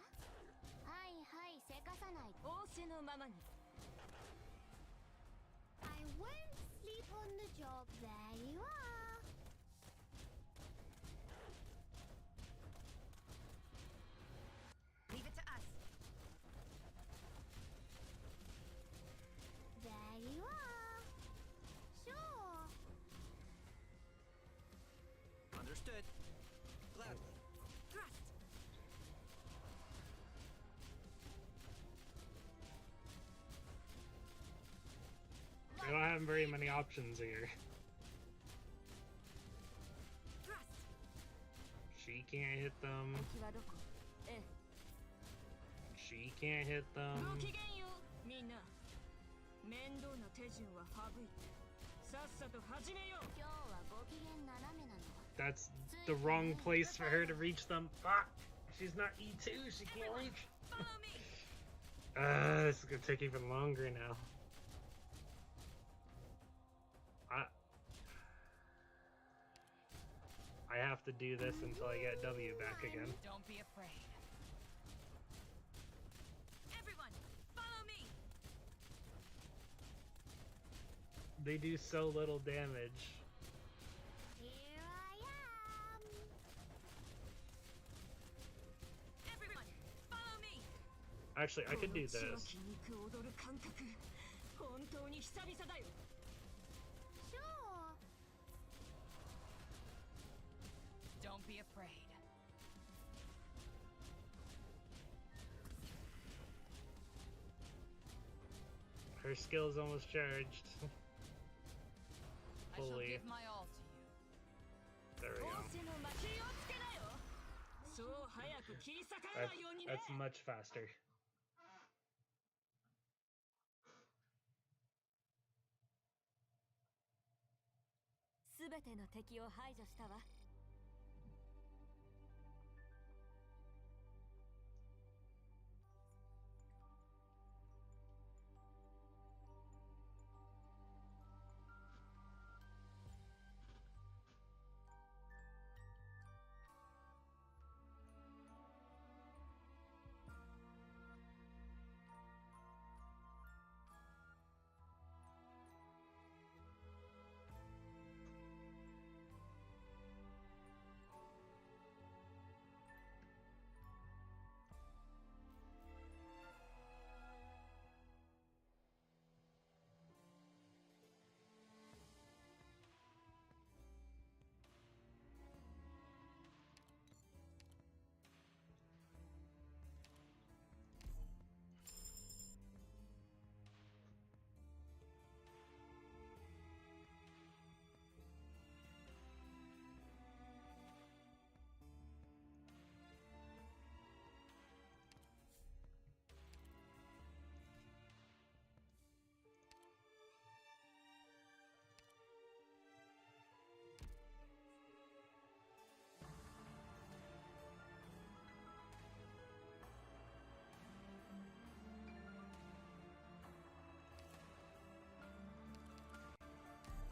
はいはいせかさないと。仰せのままに。 I won't sleep on the job. There you are. Leave it to us. There you are. Sure. Understood. Gladly. Thrust. I don't have very many options here. Thrust. She can't hit them. 敵はどこ？ええ。 She can't hit ご them. きげんよう、みんな。面倒な手順は省いて、さっさと始めよう。今日はご機嫌斜めなの。 That's the wrong place for her to reach them. Fuck! She's not E2, she can't reach. Follow me. This is gonna take even longer now. I have to do this until I get W back again. Don't be afraid. Everyone, follow me. They do so little damage. Here I am. Everyone, follow me. Actually, I could do this. 血肉踊る感覚本当に久々だよ。 Sure. Don't be afraid. Her skill is almost charged. I shall Fully. give my all to you. There we 仰 go. せの負けをつけなよ。そう早く切り裂かれないようにね。 That's much faster. すべての敵を排除したわ。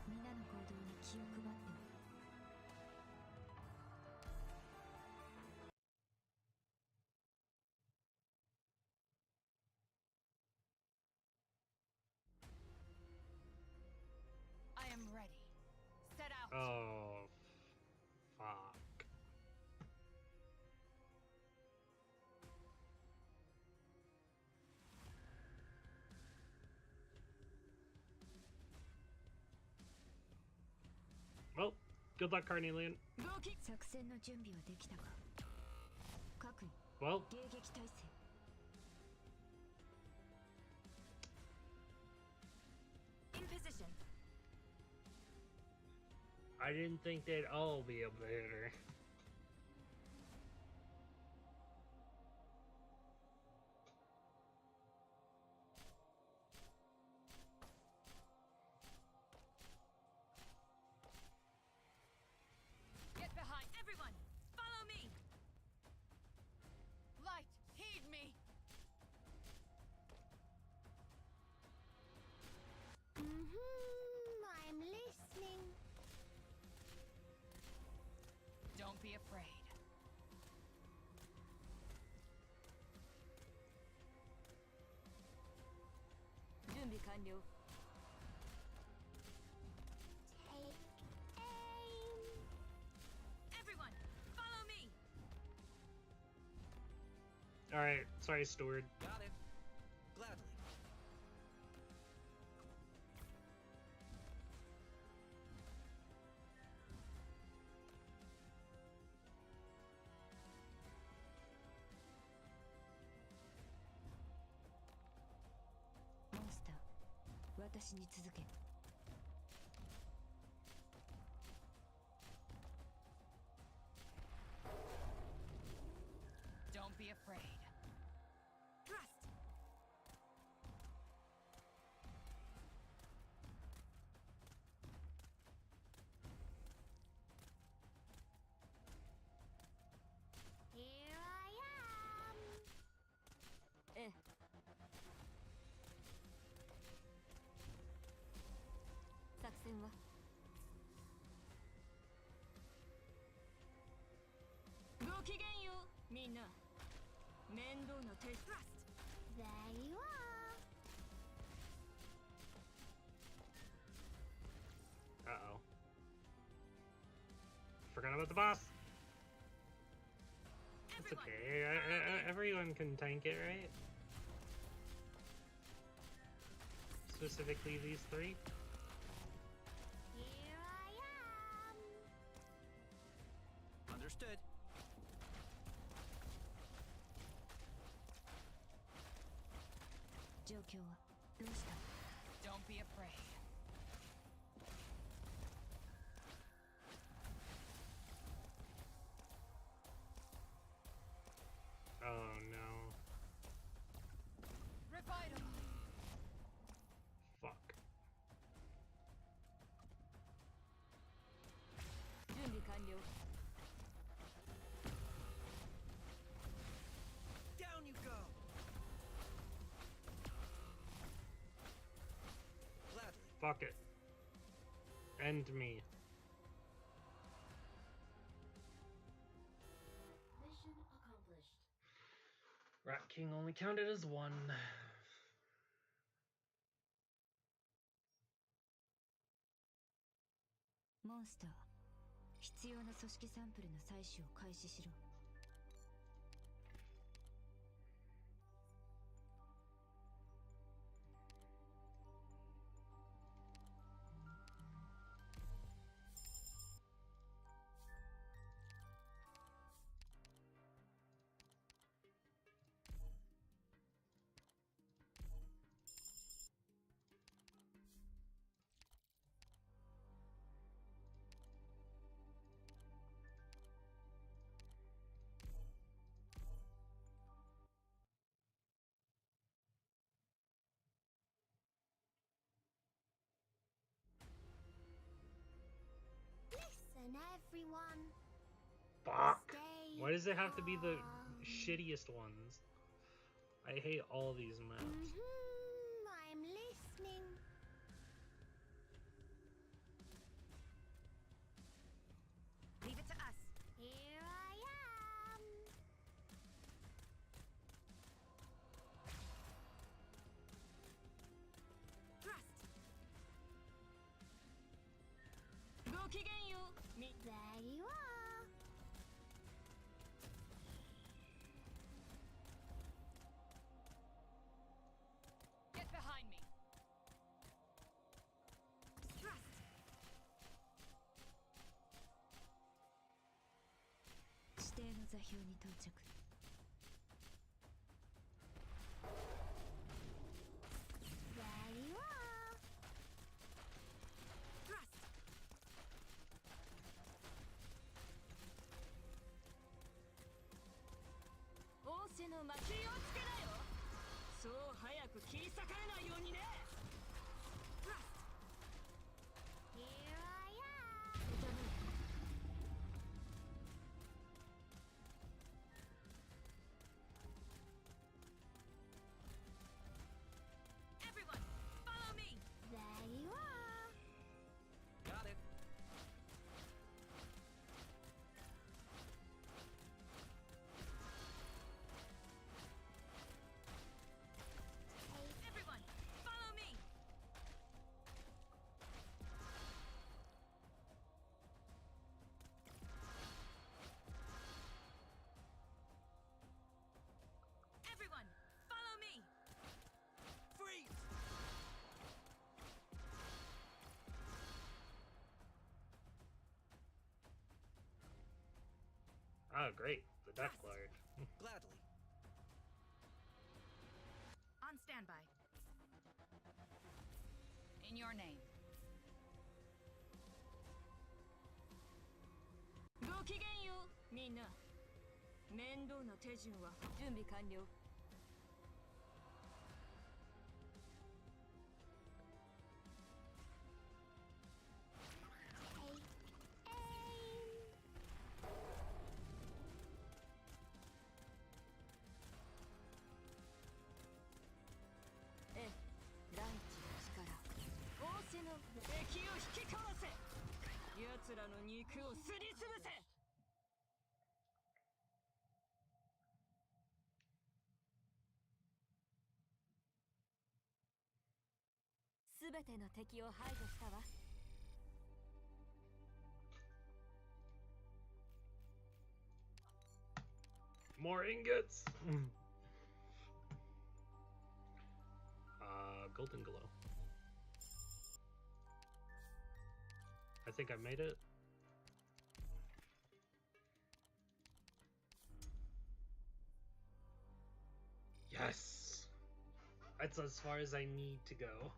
みんなの行動に気を配ってね。 I am ready. Set out. Oh, fuck. Well, good luck, Carnelian. 動き。作戦の準備はできたか。各位、 Well, 迎撃態勢。 In position. I didn't think they'd all be able to hit her. Get behind everyone. Follow me. Light, heed me. I'm listening. Don't be afraid. 준비 완료. Take aim. Everyone, follow me. Alright, sorry, Steward. Got it. Gladly. Monster, 私に続け。 Don't be afraid. Thrust. Here I am. ええ。作戦はごきげんようみんな。面倒なテスト。 There you are. Uh-oh. Forgot about the boss. It's Everyone, okay. Everyone can tank it, right? specifically these three. Here I am. Understood. Don't be afraid. Oh no. Revital. Fuck. 準備完了。 Down you go. Gladly. Fuck it. End me. Mission accomplished. Rat King only counted as one. モンスター、必要な組織サンプルの採取を開始しろ。Listen, everyone. Fuck. Stay Why does it have to be the calm. shittiest ones? I hate all these maps. I'm listening. Leave it to us. Here I am. Thrust. ごきげんよう。 There you are. Get behind me. Thrust. 指定の座標に到着。 There you are. Thrust. 仰せの巻きをつけなよ。そう早く切り裂かれないようにね。Thrust. Here I am. 痛む。 Everyone, follow me. There you are. Got it. Everyone, follow me. Everyone, follow me. Freeze! Oh, great. The death guard. Gladly. On standby. In your name. ごきげんよう、みんな。面倒な手順は準備完了。 Aim. ええ、大地の力。仰せの敵を引きかわせ。奴らの肉をすりつぶせ。 すべての敵を排除したわ。 More ingots! Golden Glow. I think I made it. Yes! That's as far as I need to go.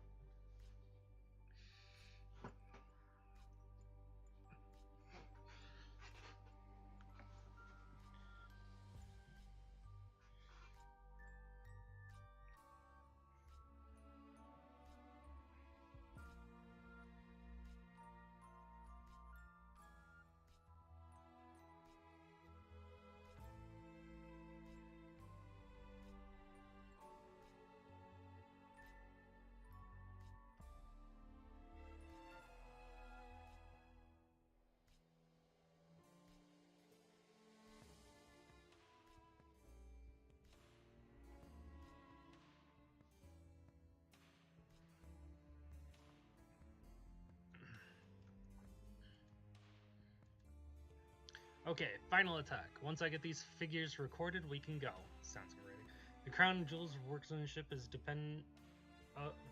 Okay, final attack. Once I get these figures recorded, we can go. Sounds good, ready. The crown and jewels workmanship is dependent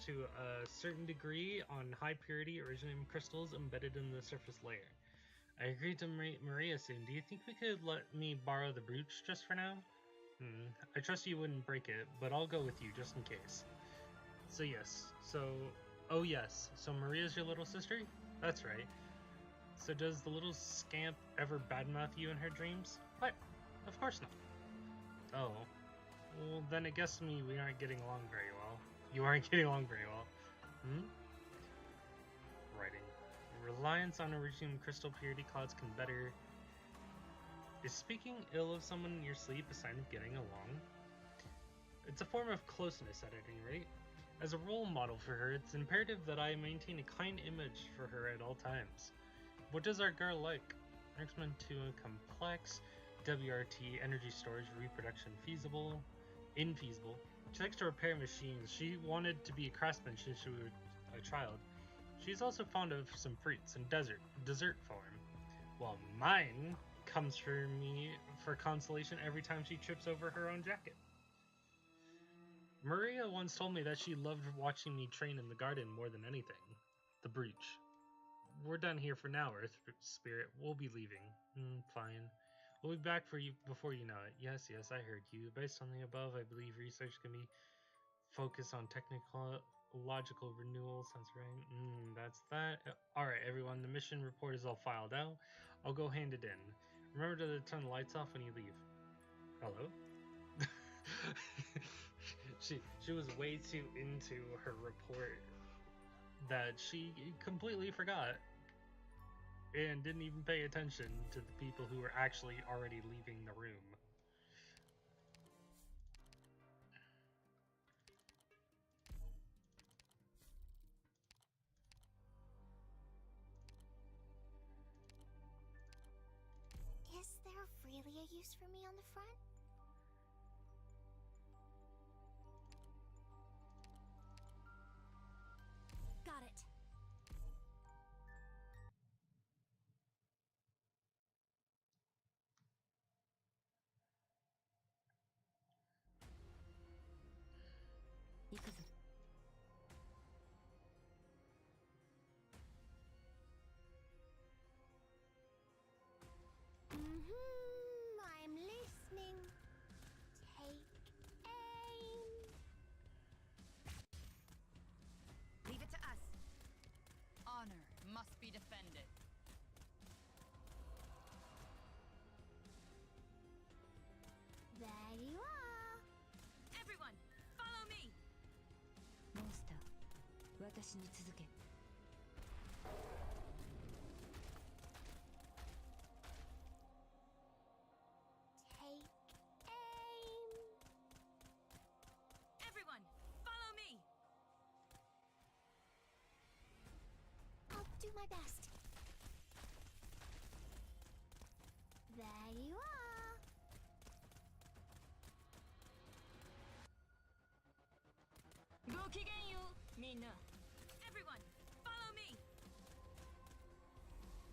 to a certain degree on high purity originium crystals embedded in the surface layer. I agreed to Maria soon. Do you think we could let me borrow the brooch just for now? I trust you wouldn't break it, but I'll go with you just in case. So yes. So Maria's your little sister? That's right. So does the little scamp ever badmouth you in her dreams? What? Of course not. Oh. Well, then it guess me we aren't getting along very well. You aren't getting along very well. Writing. Reliance on originium crystal purity clouds can better... Is speaking ill of someone in your sleep a sign of getting along? It's a form of closeness at any rate. As a role model for her, it's imperative that I maintain a kind image for her at all times. What does our girl like? X-Men 2 complex, WRT energy storage reproduction feasible, infeasible. She likes to repair machines. She wanted to be a craftsman since she was a child. She's also fond of some fruits and dessert form. While mine comes for me for consolation every time she trips over her own jacket. Maria once told me that she loved watching me train in the garden more than anything. The breach. We're done here for now, Earth Spirit. We'll be leaving. Fine. We'll be back for you before you know it. Yes, I heard you. Based on the above, I believe research can be focused on technological renewal. Sounds right. That's that. Alright, everyone. The mission report is all filed out. I'll go hand it in. Remember to turn the lights off when you leave. Hello? She was way too into her report that she completely forgot and didn't even pay attention to the people who were actually already leaving the room. Is there really a use for me on the front? Got it. Ikuzo. I'm listening. Take aim. Leave it to us. Honor must be defended. There you are. Everyone, follow me! Monster, 私に続け. Take aim. Everyone, follow me! I'll do my best. There you are. Go kigenyo, minna. Everyone, follow me!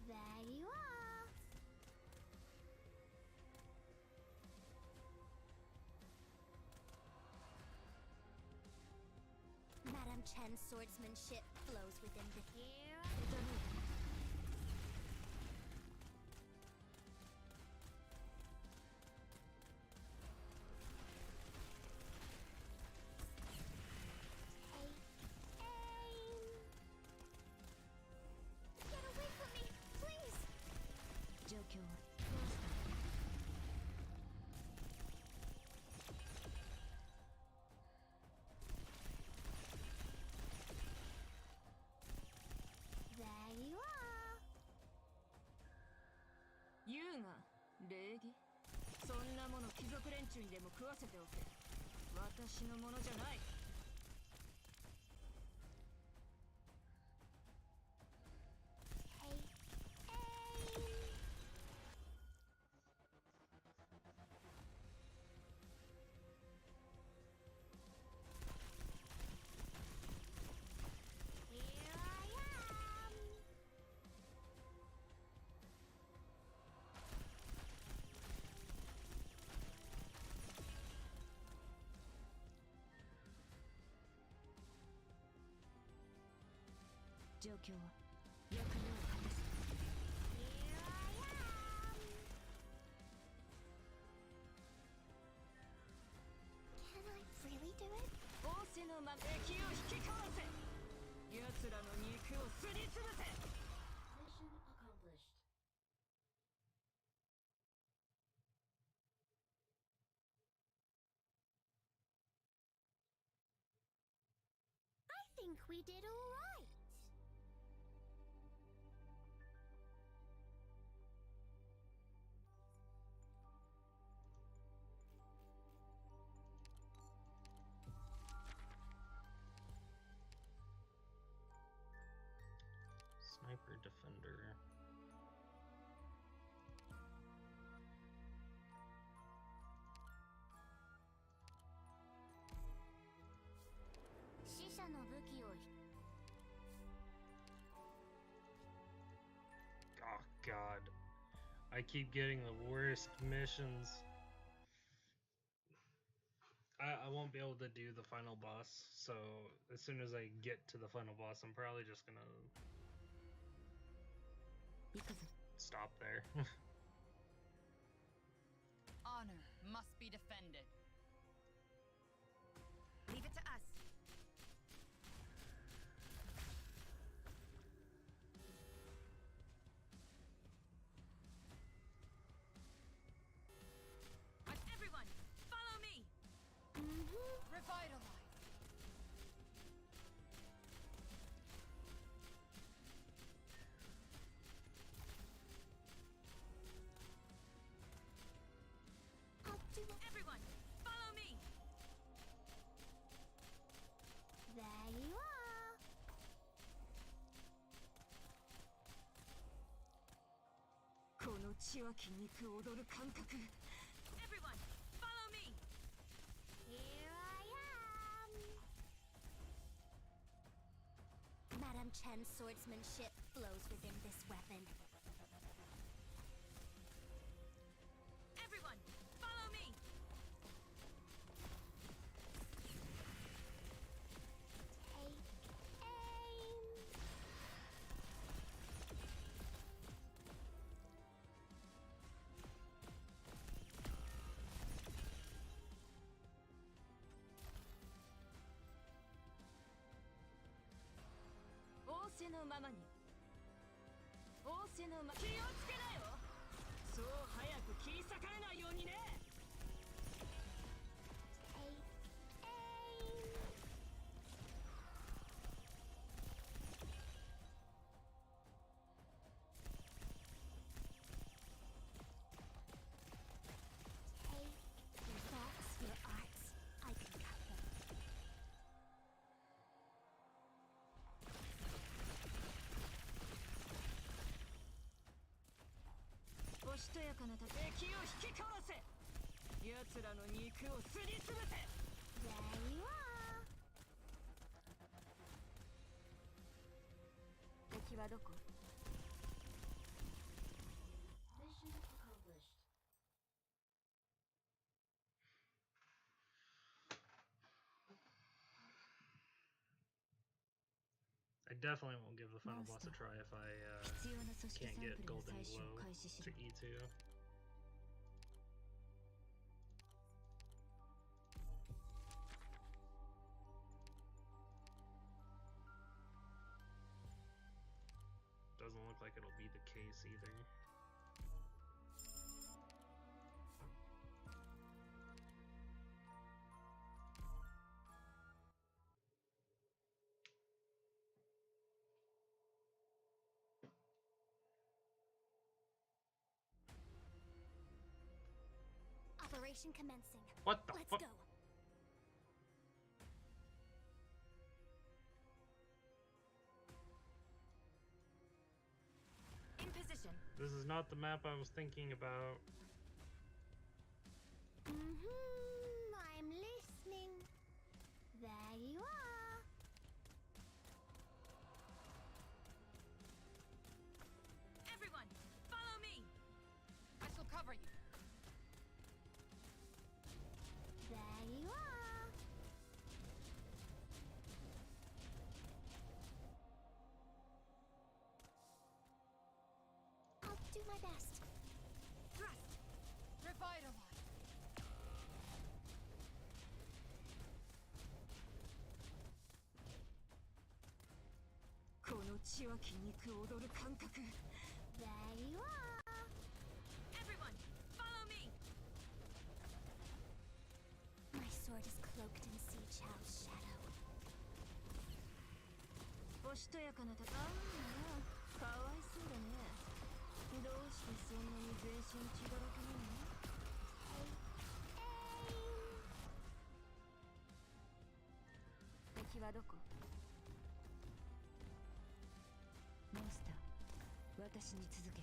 There you are. Madame Chen's swordsmanship flows within the hair. 礼儀そんなもの貴族連中にでも食わせておけ。私のものじゃない。状況は役目を果たす。Can I really do it? 仰せのまま敵を引き殺せ。奴らの肉をすりつぶせ。 Mission accomplished. I think we did all right. Sniper defender. 死者の武器を Oh god. I keep getting the worst missions. I won't be able to do the final boss, so as soon as I get to the final boss, I'm probably just gonna stop there. Honor must be defended. Leave it to us. Everyone, follow me. Revitalize. I'll do it. Everyone, follow me. There you are. この血は筋肉踊る感覚。Everyone, follow me. Here I am. Madame Chen's swordsmanship flows within this weapon. Everyone, follow me. Take aim.仰せのままに。仰せのま気をつけなよ。そう早く切り裂かれないようにね。 Take aim. Take your thoughts, your arts. I can cut them. おしとやかな敵を引き殺せ。奴らの肉をすりつぶせ。 There you are. 敵はどこ？ Mission accomplished. I definitely won't give the final boss a try if I 必要な組織 can't サン get プルの Golden 採取を Glow 開始し to ろ。 E2. Doesn't look like it'll be the case either. Operation commencing. What the Let's fuck? go. In position. This is not the map I was thinking about. I'm listening. There you are. Everyone, follow me. I shall cover you. There you are. I'll do my best. Thrust. Revitalize. この血は筋肉踊る感覚。 There you are. Everyone, follow me. My sword is cloaked in Sea Chow's shadow. おしとやかなたああ、かわいそうだね。どうしてそんなに全身血だらけなの？ 敵はどこ？モンスター、私に続け。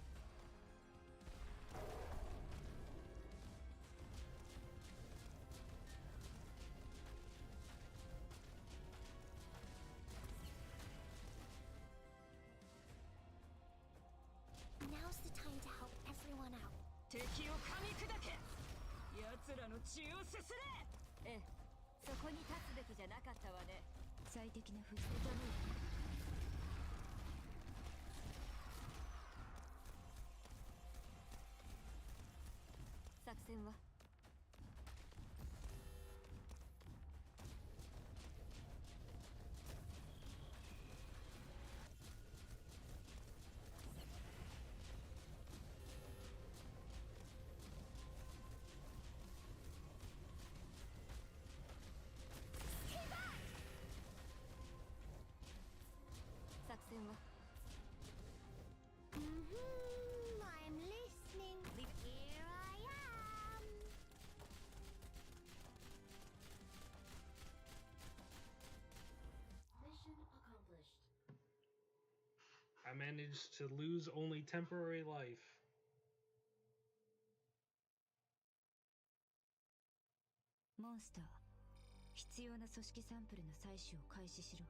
Now's the time to help everyone out. 敵を噛み砕け。奴らの血をすすれ。ええ、そこに立つべきじゃなかったわね。最適な不死だね。 作戦は 作戦は I'm listening. Here I am. Mission accomplished. I managed to lose only temporary life. モンスター、必要な組織サンプルの採取を開始しろ。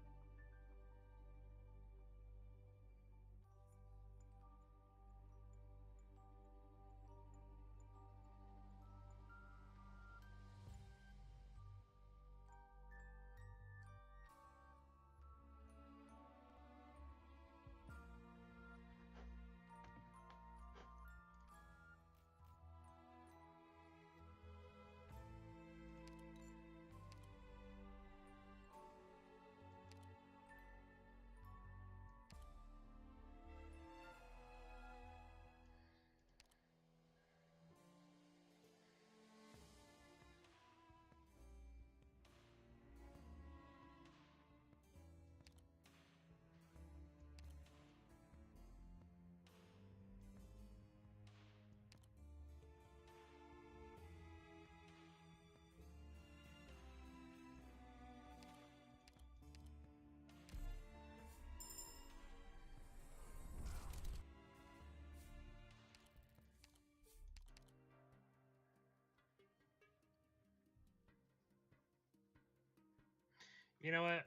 You know what?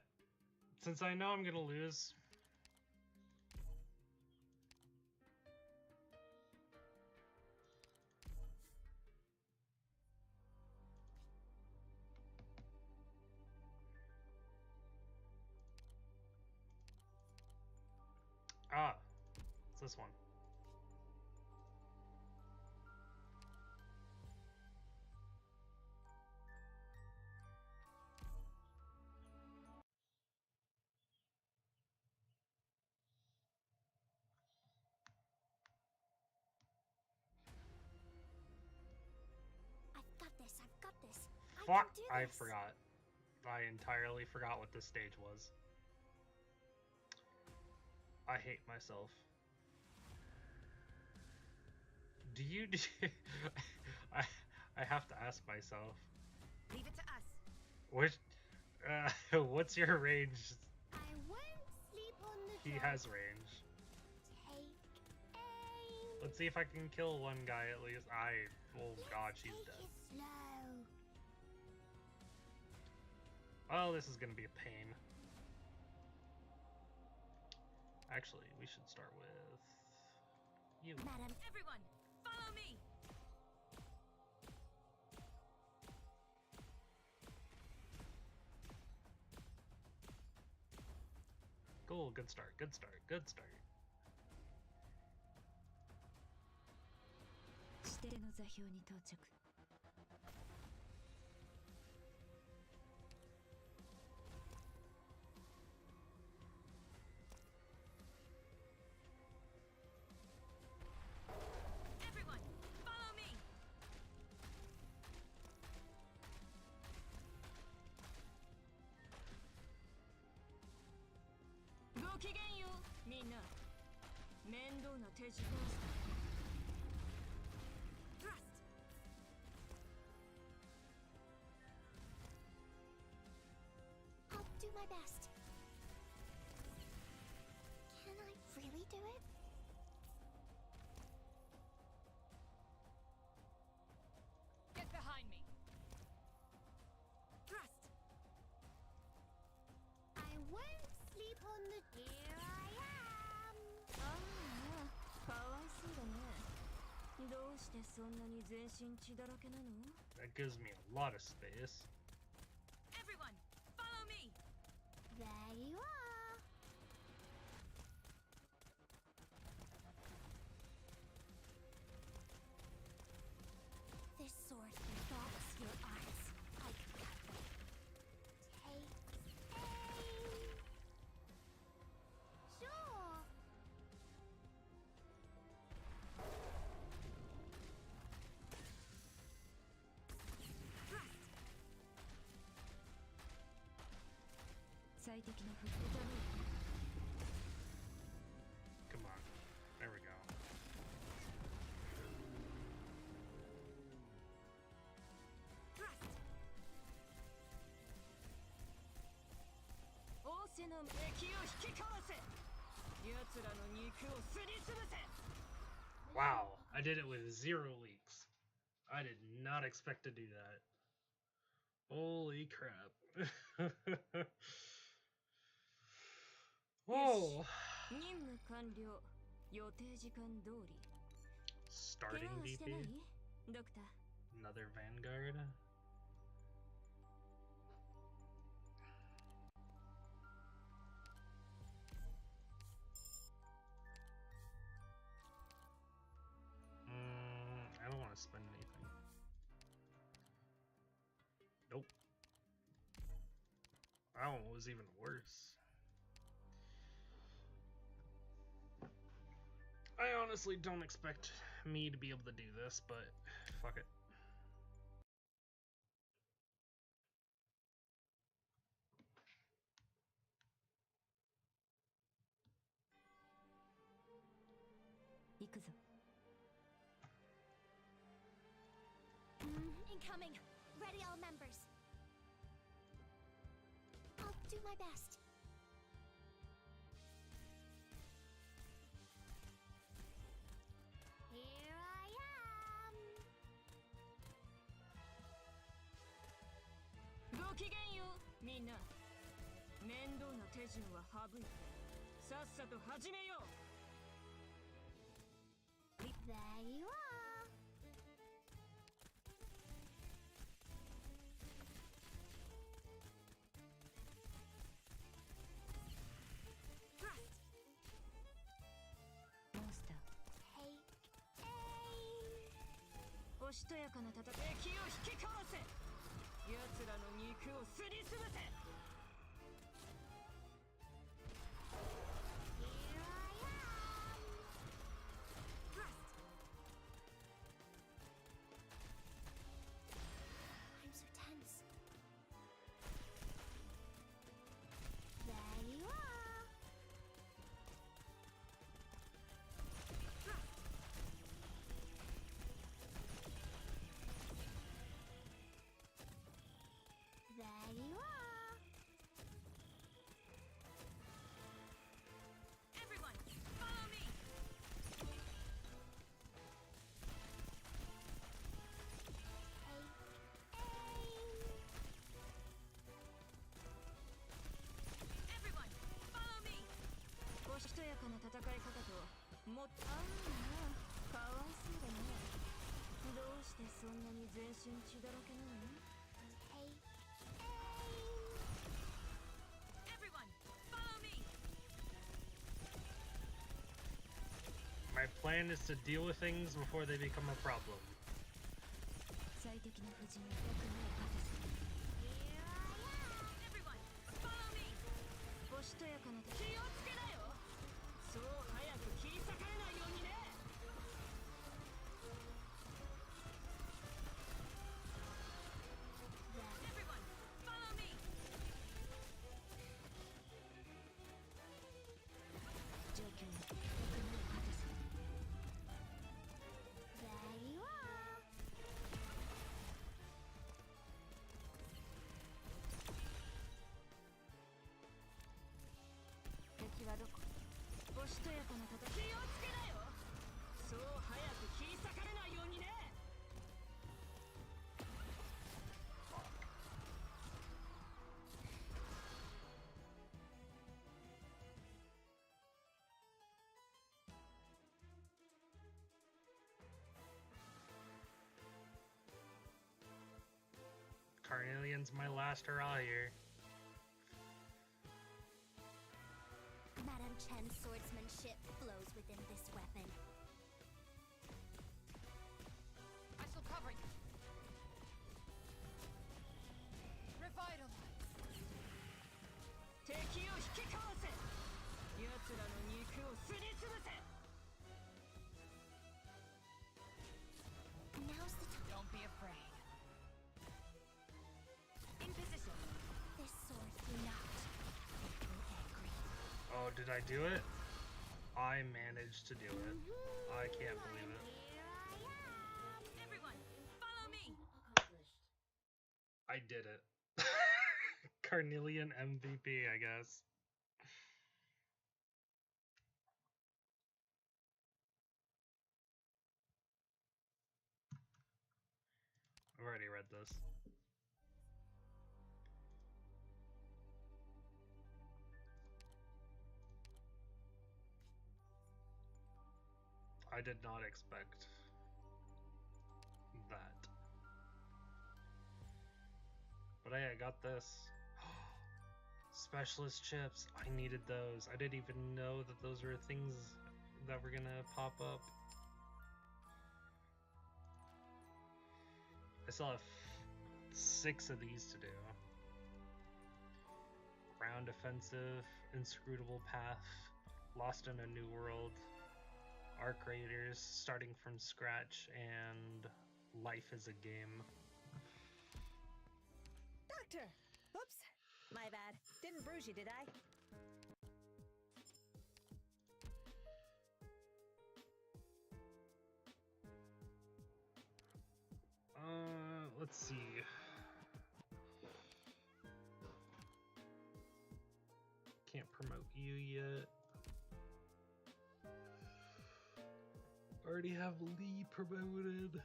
Since I know I'm gonna lose, it's this one. I've got this. I Fuck! can do I this. forgot. I entirely forgot what this stage was. I hate myself. Do you? I I have to ask myself, Leave it to us. which, what's your range? I won't sleep on the He job. has range. Take aim. Let's see if I can kill one guy at least. Oh god, she's Take dead. it slow. Oh, this is gonna be a pain. Actually, we should start with you. Madam, Everyone, follow me! Cool, good start, good start, good start. 指定の座標に到着。Everyone, follow me! ごきげんよう、みんな。面倒な手品をした。 Thrust. I'll do my best. Can I really do it? Get behind me. Thrust. I won't sleep on the. Here I am. ああ、かわいそうだね。どうしてそんなに全身血だらけなの？ That gives me a lot of space. Everyone, follow me! There you are. This sword blocks your eyes. I can cut them. Take aim. Sure. Thrust. 最適なフットダメ。 Come on. There we go. Thrust. 仰せの敵を引きかわせ。奴らの肉をすりつぶせ。 Wow, I did it with 0 leaks. I did not expect to do that. Holy crap. Whoa. 任務完了。予定時間通り。怪 Starting 我はしてない DP? ドクター。 Another Vanguard? I don't want to spend anything. Nope. That one was even worse. I honestly don't expect me to be able to do this, but fuck it. Incoming. Ready all members. I'll do my best. Here I am. ごきげんよう、みんな。面倒な手順は省いて、さっさと始めよう。 There you are. Thrust. モンスター。 Take aim. おしとやかな戦い気を引きかわせ。奴らの肉をすりつぶせ。 Here I am. Thrust. I'm so tense. There you are. Thrust. もっとああ、かわいそうだね。どうしてそんなに全身血だらけなの？えい、Everyone, follow me! My plan is to deal with things before they become a problem. 最適な布陣を僕に渡す。 Everyone, follow me! おしとやかな気をつけなよ。そう早く切り裂かれないようにね。Everyone, follow me! 状況を僕に渡す。Very well. 敵はどこ？おしとやかな戦い。気をつけなよ。そう早く切り裂かれないようにね。Carnelian's my last hurrah here. Madame Chen's swordsmanship flows within this weapon. I shall cover you. Revitalize. 敵を引きかわせ。奴らの肉をすりつぶせ。 Now's the time. Don't be afraid. In position. This sword do not make me angry. Oh, did I do it? I managed to do it. I can't believe it. Here I am. Everyone, follow me. Accomplished. I did it. Carnelian MVP, I guess. I've already read this. I did not expect that. But hey, I got this. Specialist chips. I needed those. I didn't even know that those were things that were gonna pop up. I still have 6 of these to do. Ground offensive, inscrutable path, lost in a new world, arc raiders, starting from scratch, and life is a game. Doctor! Oops. My bad. Didn't bruise you, did I? Let's see. Can't promote you yet. Already have Lee promoted.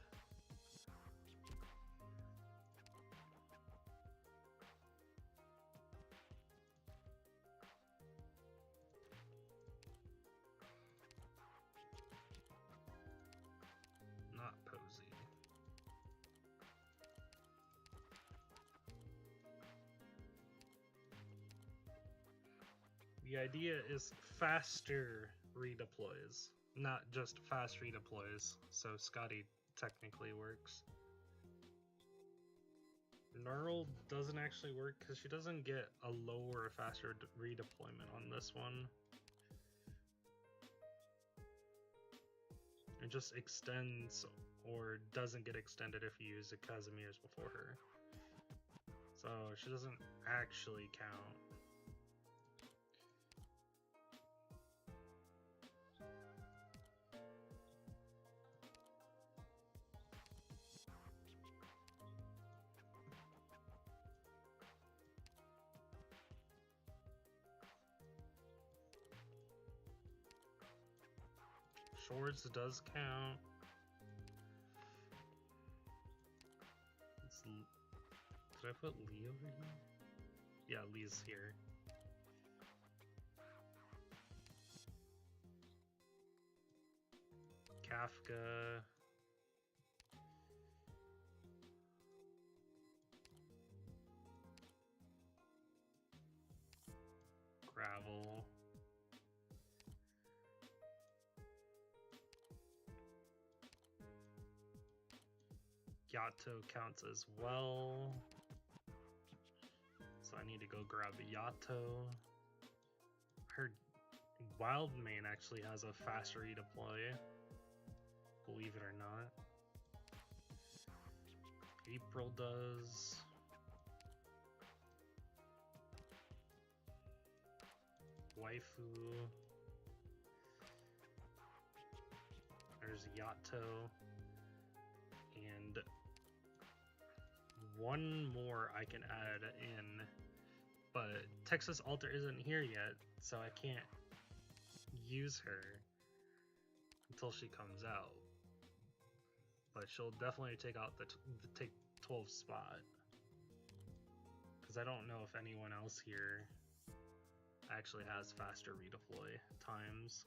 Not Posey. The idea is faster redeploys, not just fast redeploys, so Scotty technically works. Knurl doesn't actually work because she doesn't get a lower or faster redeployment on this one. It just extends or doesn't get extended if you use the Casimir's before her. So she doesn't actually count. Swords does count. Did I put Lee over here? Yeah, Lee's here. Kafka. Gravel. Yato counts as well. So I need to go grab a Yato. I heard Wildmane actually has a fast redeploy. Believe it or not. April does. Waifu. There's Yato. And one more I can add in. But Texas Alter isn't here yet, so I can't use her until she comes out. But she'll definitely take out the take 12 spot, because I don't know if anyone else here actually has faster redeploy times.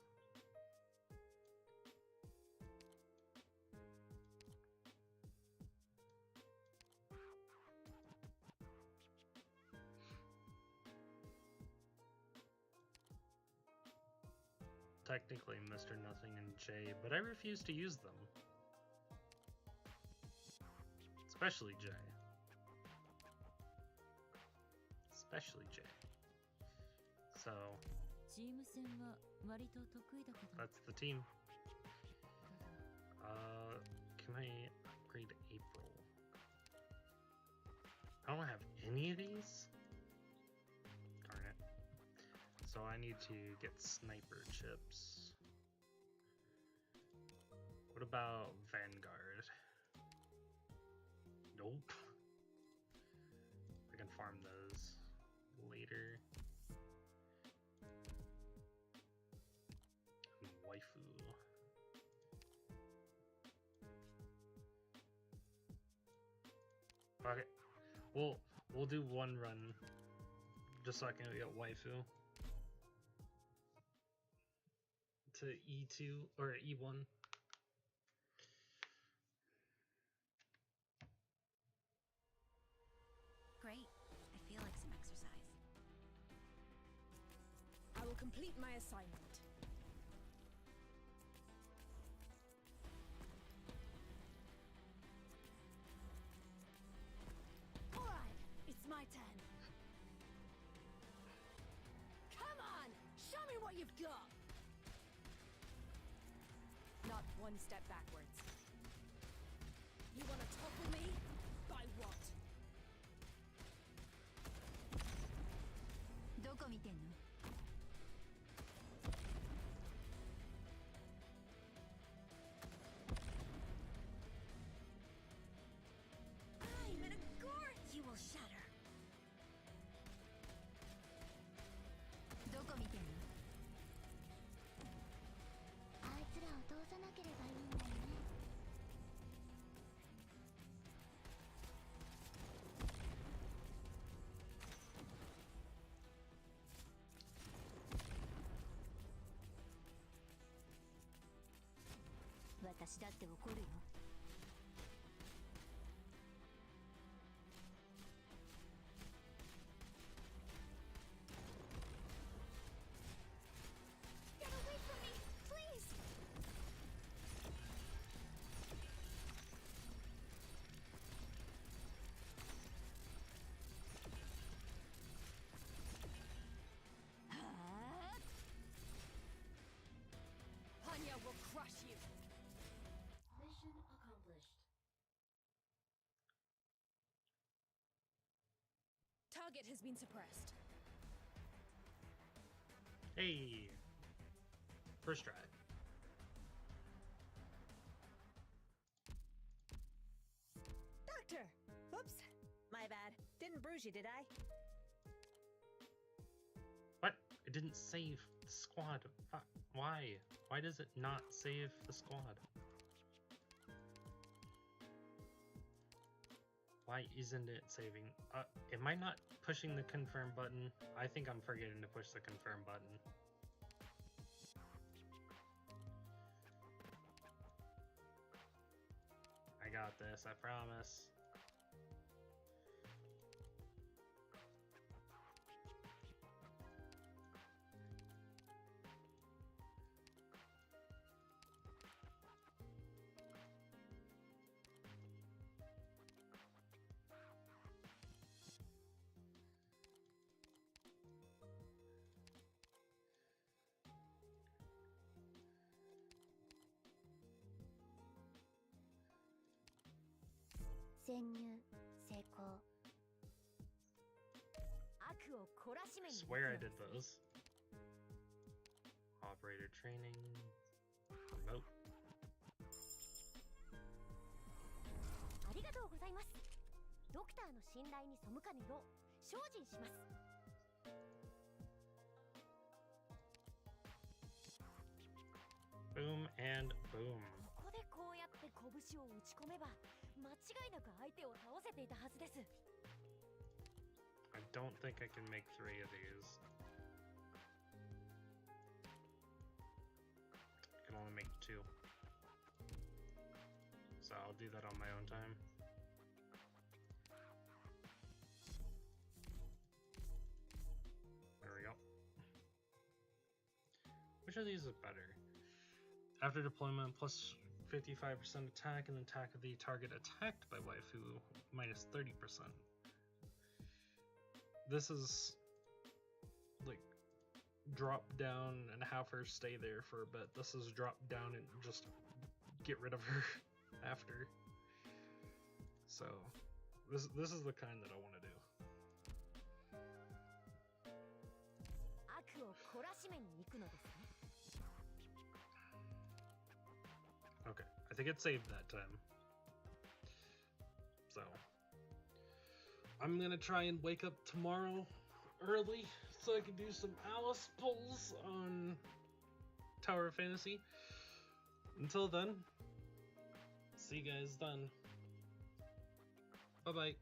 Technically Mr. Nothing and J, but I refuse to use them. Especially J. Especially J. So, that's the team. Can I upgrade April? I don't have any of these? Darn it. So I need to get sniper chips. What about Vanguard? Nope. I can farm those later. And waifu. Okay. We'll do one run just so I can get waifu to E2 or E1. Great. I feel like some exercise. I will complete my assignment. Alright, it's my turn. Come on, show me what you've got. Not one step backwards. You want to topple me? By what? どこ見てんの? I'm in a gourd. You will shatter. どこ見てんの? あいつらを通さなければいいんだよね。私だって怒るよ。Get away from me, please. Hanya will crush you. Mission accomplished. Target has been suppressed. Hey! First try. Doctor! Oops. My bad. Didn't bruise you, did I? What? It didn't save the squad. Why? Why does it not save the squad? Why isn't it saving? Am I not pushing the confirm button? I think I'm forgetting to push the confirm button. got this, I promise. Swear I did those. Operator training. Remote. ありがとうございます。ドクターの信頼に背かぬよう精進します。 Boom and boom. ここでこうやって拳を打ち込めば間違いなく相手を倒せていたはずです。 I don't think I can make 3 of these. I can only make 2. So I'll do that on my own time. There we go. Which of these look better? After deployment, plus 55% attack and attack of the target attacked by waifu, minus 30%. This is like drop down and have her stay there for a bit. This is drop down and just get rid of her after. So this is the kind that I want to do. Okay, I think it saved that time. So I'm gonna try and wake up tomorrow early so I can do some Alice pulls on Tower of Fantasy. Until then, see you guys then. Bye bye.